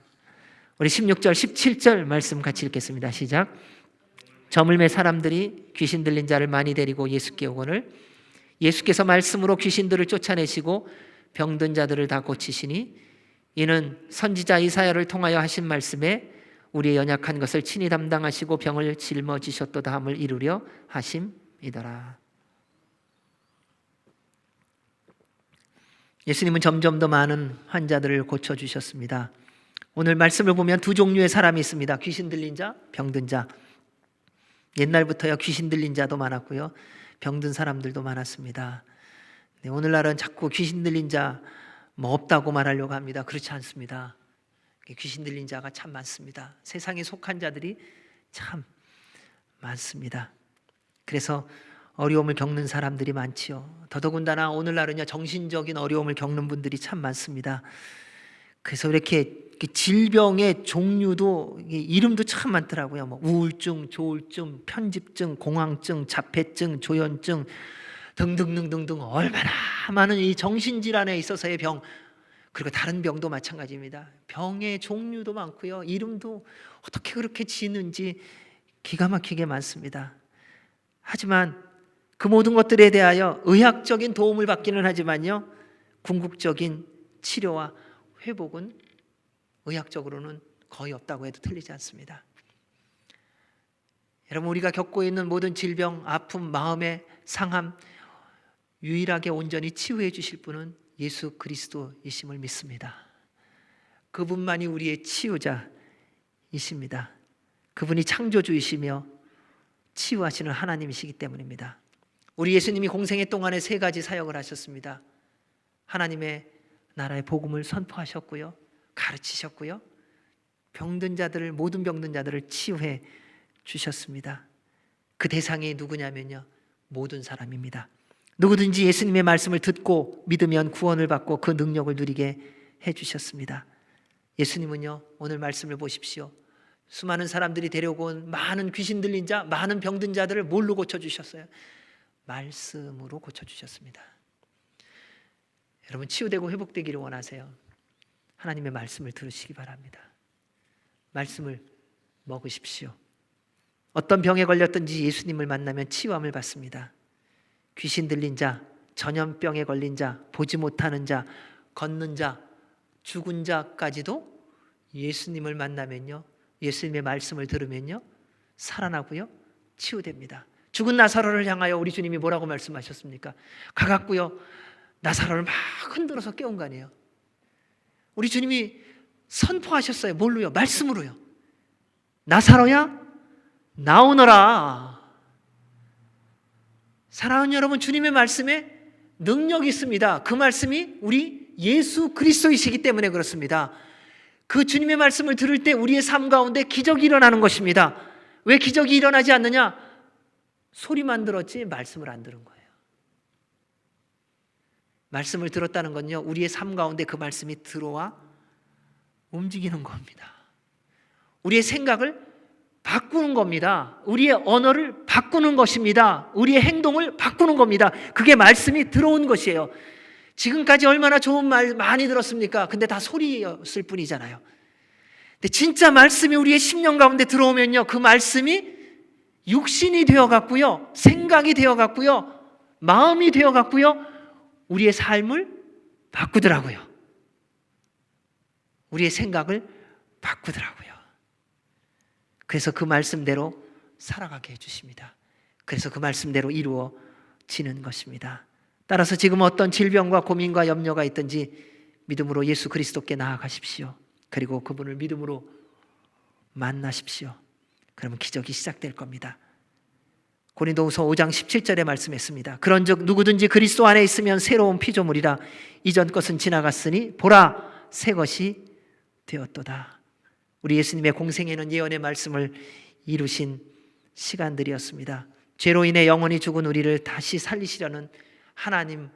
우리 16절 17절 말씀 같이 읽겠습니다. 시작. 저물매 사람들이 귀신 들린 자를 많이 데리고 예수께 오거늘 예수께서 말씀으로 귀신들을 쫓아내시고 병든 자들을 다 고치시니 이는 선지자 이사야를 통하여 하신 말씀에 우리의 연약한 것을 친히 담당하시고 병을 짊어지셨도다 함을 이루려 하심이더라. 예수님은 점점 더 많은 환자들을 고쳐주셨습니다. 오늘 말씀을 보면 두 종류의 사람이 있습니다. 귀신 들린 자, 병든 자. 옛날부터요 귀신 들린 자도 많았고요 병든 사람들도 많았습니다. 네, 오늘날은 자꾸 귀신 들린 자 뭐 없다고 말하려고 합니다. 그렇지 않습니다. 귀신 들린 자가 참 많습니다. 세상에 속한 자들이 참 많습니다. 그래서 어려움을 겪는 사람들이 많지요. 더더군다나 오늘날은요 정신적인 어려움을 겪는 분들이 참 많습니다. 그래서 이렇게 질병의 종류도 이름도 참 많더라고요. 뭐 우울증, 조울증, 편집증, 공황증, 자폐증, 조현증 등등등등등 얼마나 많은 이 정신질환에 있어서의 병, 그리고 다른 병도 마찬가지입니다. 병의 종류도 많고요. 이름도 어떻게 그렇게 지는지 기가 막히게 많습니다. 하지만 그 모든 것들에 대하여 의학적인 도움을 받기는 하지만요, 궁극적인 치료와 회복은 의학적으로는 거의 없다고 해도 틀리지 않습니다. 여러분, 우리가 겪고 있는 모든 질병, 아픔, 마음의 상함 유일하게 온전히 치유해 주실 분은 예수 그리스도이심을 믿습니다. 그분만이 우리의 치유자이십니다. 그분이 창조주이시며 치유하시는 하나님이시기 때문입니다. 우리 예수님이 공생애 동안에 3가지 사역을 하셨습니다. 하나님의 나라의 복음을 선포하셨고요, 가르치셨고요, 병든 자들을, 모든 병든 자들을 치유해 주셨습니다. 그 대상이 누구냐면요, 모든 사람입니다. 누구든지 예수님의 말씀을 듣고 믿으면 구원을 받고 그 능력을 누리게 해주셨습니다. 예수님은요, 오늘 말씀을 보십시오. 수많은 사람들이 데려온 많은 귀신 들린 자, 많은 병든 자들을 뭘로 고쳐주셨어요? 말씀으로 고쳐주셨습니다. 여러분, 치유되고 회복되기를 원하세요? 하나님의 말씀을 들으시기 바랍니다. 말씀을 먹으십시오. 어떤 병에 걸렸든지 예수님을 만나면 치유함을 받습니다. 귀신 들린 자, 전염병에 걸린 자, 보지 못하는 자, 걷는 자, 죽은 자까지도 예수님을 만나면요, 예수님의 말씀을 들으면요, 살아나고요, 치유됩니다. 죽은 나사로를 향하여 우리 주님이 뭐라고 말씀하셨습니까? 가갖고요, 나사로를 막 흔들어서 깨운 거 아니에요. 우리 주님이 선포하셨어요. 뭘로요? 말씀으로요. 나사로야, 나오너라. 사랑하는 여러분, 주님의 말씀에 능력이 있습니다. 그 말씀이 우리 예수 그리스도이시기 때문에 그렇습니다. 그 주님의 말씀을 들을 때 우리의 삶 가운데 기적이 일어나는 것입니다. 왜 기적이 일어나지 않느냐? 소리만 들었지 말씀을 안 들은 거예요. 말씀을 들었다는 건요, 우리의 삶 가운데 그 말씀이 들어와 움직이는 겁니다. 우리의 생각을 바꾸는 겁니다. 우리의 언어를 바꾸는 것입니다. 우리의 행동을 바꾸는 겁니다. 그게 말씀이 들어온 것이에요. 지금까지 얼마나 좋은 말 많이 들었습니까? 근데 다 소리였을 뿐이잖아요. 근데 진짜 말씀이 우리의 심령 가운데 들어오면요, 그 말씀이 육신이 되어갔고요, 생각이 되어갔고요, 마음이 되어갔고요, 우리의 삶을 바꾸더라고요. 우리의 생각을 바꾸더라고요. 그래서 그 말씀대로 살아가게 해주십니다. 그래서 그 말씀대로 이루어지는 것입니다. 따라서 지금 어떤 질병과 고민과 염려가 있든지 믿음으로 예수 그리스도께 나아가십시오. 그리고 그분을 믿음으로 만나십시오. 그러면 기적이 시작될 겁니다. 고린도후서 5장 17절에 말씀했습니다. 그런즉 누구든지 그리스도 안에 있으면 새로운 피조물이라. 이전 것은 지나갔으니 보라, 새 것이 되었도다. 우리 예수님의 공생애는 예언의 말씀을 이루신 시간들이었습니다. 죄로 인해 영원히 죽은 우리를 다시 살리시려는 하나님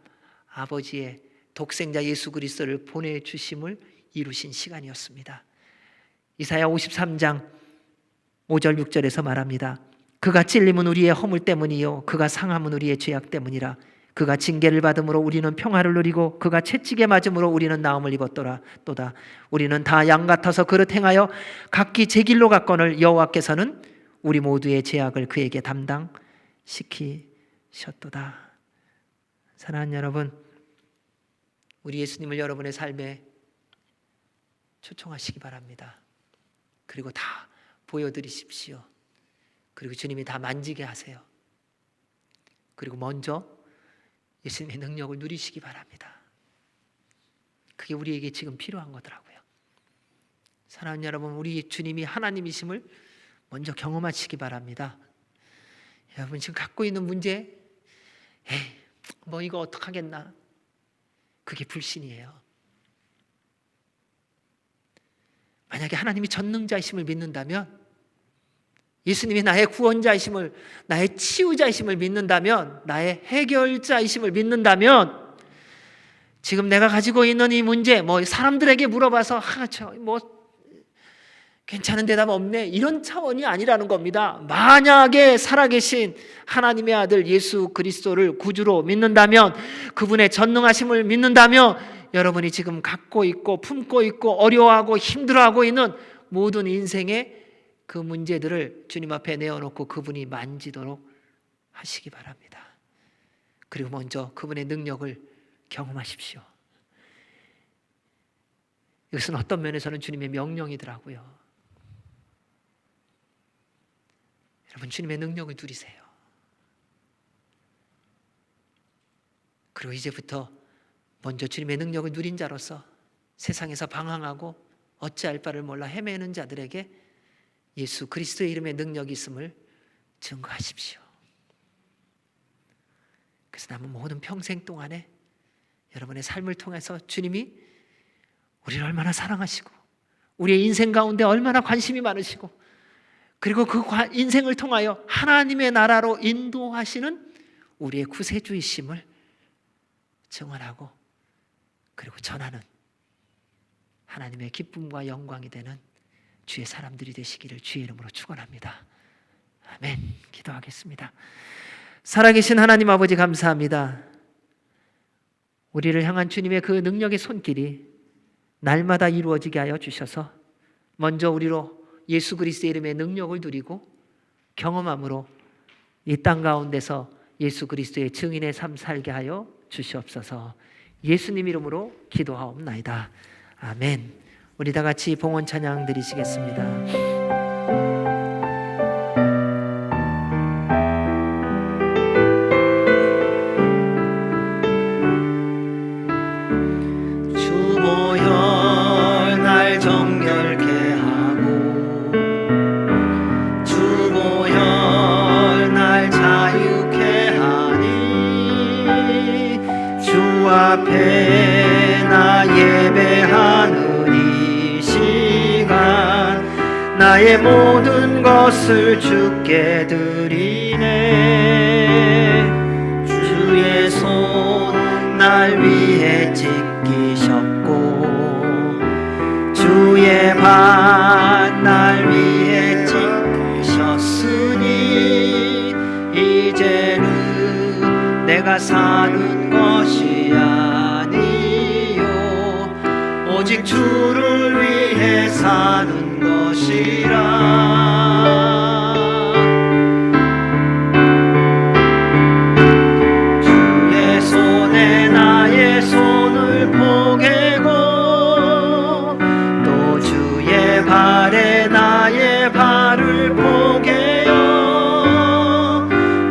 아버지의 독생자 예수 그리스도를 보내주심을 이루신 시간이었습니다. 이사야 53장 5절 6절에서 말합니다. 그가 찔림은 우리의 허물 때문이요 그가 상함은 우리의 죄악 때문이라. 그가 징계를 받음으로 우리는 평화를 누리고 그가 채찍에 맞음으로 우리는 나음을 입었더라. 또다 우리는 다 양 같아서 그릇 행하여 각기 제 길로 갔거늘 여호와께서는 우리 모두의 죄악을 그에게 담당시키셨도다. 사랑하는 여러분, 우리 예수님을 여러분의 삶에 초청하시기 바랍니다. 그리고 다 보여드리십시오. 그리고 주님이 다 만지게 하세요. 그리고 먼저 예수님의 능력을 누리시기 바랍니다. 그게 우리에게 지금 필요한 거더라고요. 사랑하는 여러분, 우리 주님이 하나님이심을 먼저 경험하시기 바랍니다. 여러분 지금 갖고 있는 문제, 뭐 이거 어떡하겠나? 그게 불신이에요. 만약에 하나님이 전능자이심을 믿는다면, 예수님이 나의 구원자이심을, 나의 치유자이심을 믿는다면, 나의 해결자이심을 믿는다면, 지금 내가 가지고 있는 이 문제, 뭐 사람들에게 물어봐서 뭐 괜찮은 대답 없네, 이런 차원이 아니라는 겁니다. 만약에 살아계신 하나님의 아들 예수 그리스도를 구주로 믿는다면, 그분의 전능하심을 믿는다면, 여러분이 지금 갖고 있고 품고 있고 어려워하고 힘들어하고 있는 모든 인생의 그 문제들을 주님 앞에 내어놓고 그분이 만지도록 하시기 바랍니다. 그리고 먼저 그분의 능력을 경험하십시오. 이것은 어떤 면에서는 주님의 명령이더라고요. 여러분, 주님의 능력을 누리세요. 그리고 이제부터 먼저 주님의 능력을 누린 자로서 세상에서 방황하고 어찌할 바를 몰라 헤매는 자들에게 예수 그리스도의 이름의 능력이 있음을 증거하십시오. 그래서 남은 모든 평생 동안에 여러분의 삶을 통해서 주님이 우리를 얼마나 사랑하시고 우리의 인생 가운데 얼마나 관심이 많으시고, 그리고 그 인생을 통하여 하나님의 나라로 인도하시는 우리의 구세주이심을 증언하고, 그리고 전하는 하나님의 기쁨과 영광이 되는 주의 사람들이 되시기를 주의 이름으로 축원합니다. 아멘. 기도하겠습니다. 살아계신 하나님 아버지, 감사합니다. 우리를 향한 주님의 그 능력의 손길이 날마다 이루어지게 하여 주셔서 먼저 우리로 예수 그리스도의 이름의 능력을 누리고 경험함으로 이 땅 가운데서 예수 그리스도의 증인의 삶 살게 하여 주시옵소서. 예수님 이름으로 기도하옵나이다. 아멘. 우리 다 같이 봉헌 찬양 드리시겠습니다. 앞에 나 예배하는 이 시간, 나의 모든 것을 주께 드리네. 주의 손 날 위해 찢기셨고, 주의 발 날 위해 찢기셨으니 이제는 내가 사는 것이 아니요 오직 주를 위해 사는 것이라. 주의 손에 나의 손을 포개고, 또 주의 발에 나의 발을 포개요.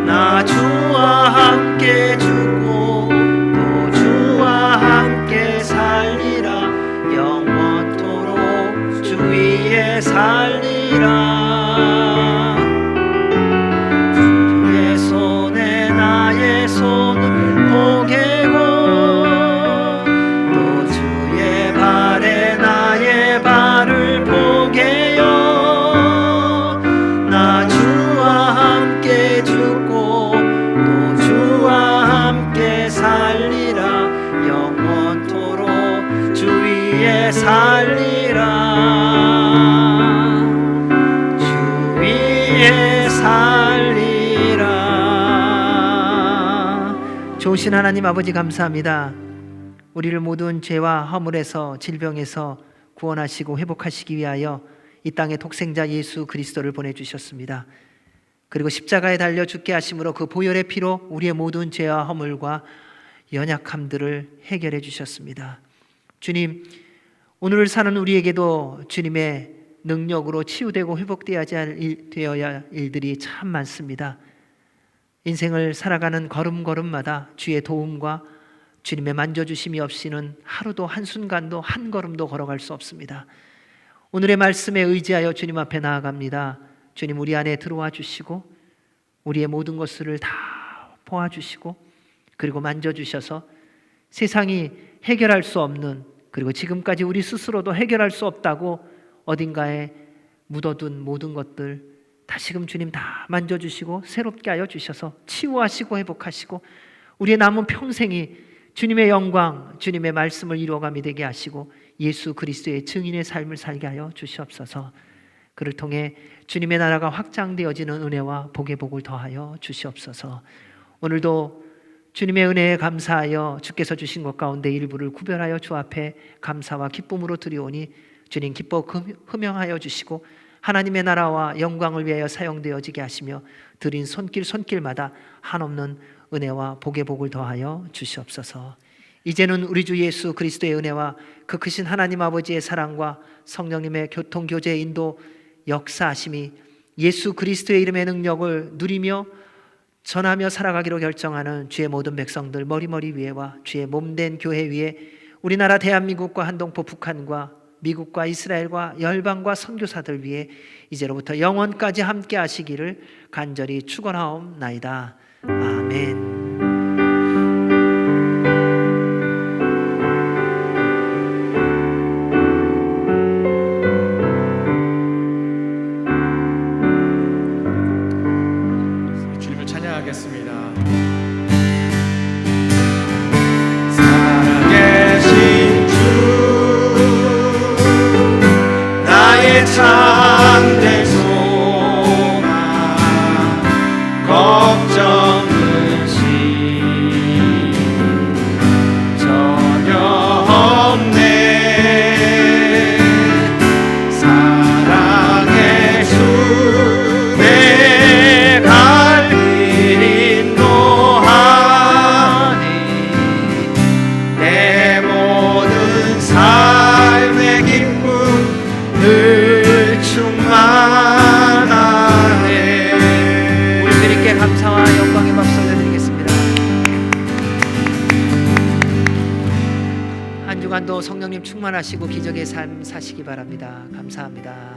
나 주와 함께 죽고 또 주와 함께 살리라. 영원토록 주 위에 살리라. 주의 손에 나의 손을 포개고, 또 주의 발에 나의 발을 포개요. 나 주와 함께 죽고 또 주와 함께 살리라. 영원토록 주 위에 살리라. 주 위에 살리라. 좋으신 하나님 아버지, 감사합니다. 우리를 모든 죄와 허물에서 질병에서 구원하시고 회복하시기 위하여 이 땅에 독생자 예수 그리스도를 보내주셨습니다. 그리고 십자가에 달려 죽게 하심으로 그 보혈의 피로 우리의 모든 죄와 허물과 연약함들을 해결해 주셨습니다. 주님, 오늘을 사는 우리에게도 주님의 능력으로 치유되고 회복되어야 할 일들이 참 많습니다. 인생을 살아가는 걸음걸음마다 주의 도움과 주님의 만져주심이 없이는 하루도 한순간도 한 걸음도 걸어갈 수 없습니다. 오늘의 말씀에 의지하여 주님 앞에 나아갑니다. 주님, 우리 안에 들어와 주시고 우리의 모든 것을 다 보아주시고, 그리고 만져주셔서 세상이 해결할 수 없는, 그리고 지금까지 우리 스스로도 해결할 수 없다고 어딘가에 묻어둔 모든 것들 다시금 주님 다 만져주시고 새롭게 하여 주셔서 치유하시고 회복하시고 우리의 남은 평생이 주님의 영광, 주님의 말씀을 이루어감이 되게 하시고 예수 그리스도의 증인의 삶을 살게 하여 주시옵소서. 그를 통해 주님의 나라가 확장되어지는 은혜와 복의 복을 더하여 주시옵소서. 오늘도 주님의 은혜에 감사하여 주께서 주신 것 가운데 일부를 구별하여 주 앞에 감사와 기쁨으로 드리오니 주님 기뻐 흠명하여 주시고 하나님의 나라와 영광을 위하여 사용되어지게 하시며 드린 손길마다 한없는 은혜와 복의 복을 더하여 주시옵소서. 이제는 우리 주 예수 그리스도의 은혜와 그 크신 하나님 아버지의 사랑과 성령님의 교통교제 인도 역사하심이 예수 그리스도의 이름의 능력을 누리며 전하며 살아가기로 결정하는 주의 모든 백성들 머리머리 위에와 주의 몸된 교회 위에 우리나라 대한민국과 한동포 북한과 미국과 이스라엘과 열방과 선교사들 위해 이제로부터 영원까지 함께 하시기를 간절히 축원하옵나이다. 아멘. 주님을 찬양하겠습니다. 참된 소망 걱정 근심 전혀 없네. 사랑의 주 내 갈 길 인도하니 내 모든 삶의 기쁨 늘 충만하네. 우리 주님께 감사와 영광의 박수 올려드리겠습니다. 한 주간도 성령님 충만하시고 기적의 삶 사시기 바랍니다. 감사합니다.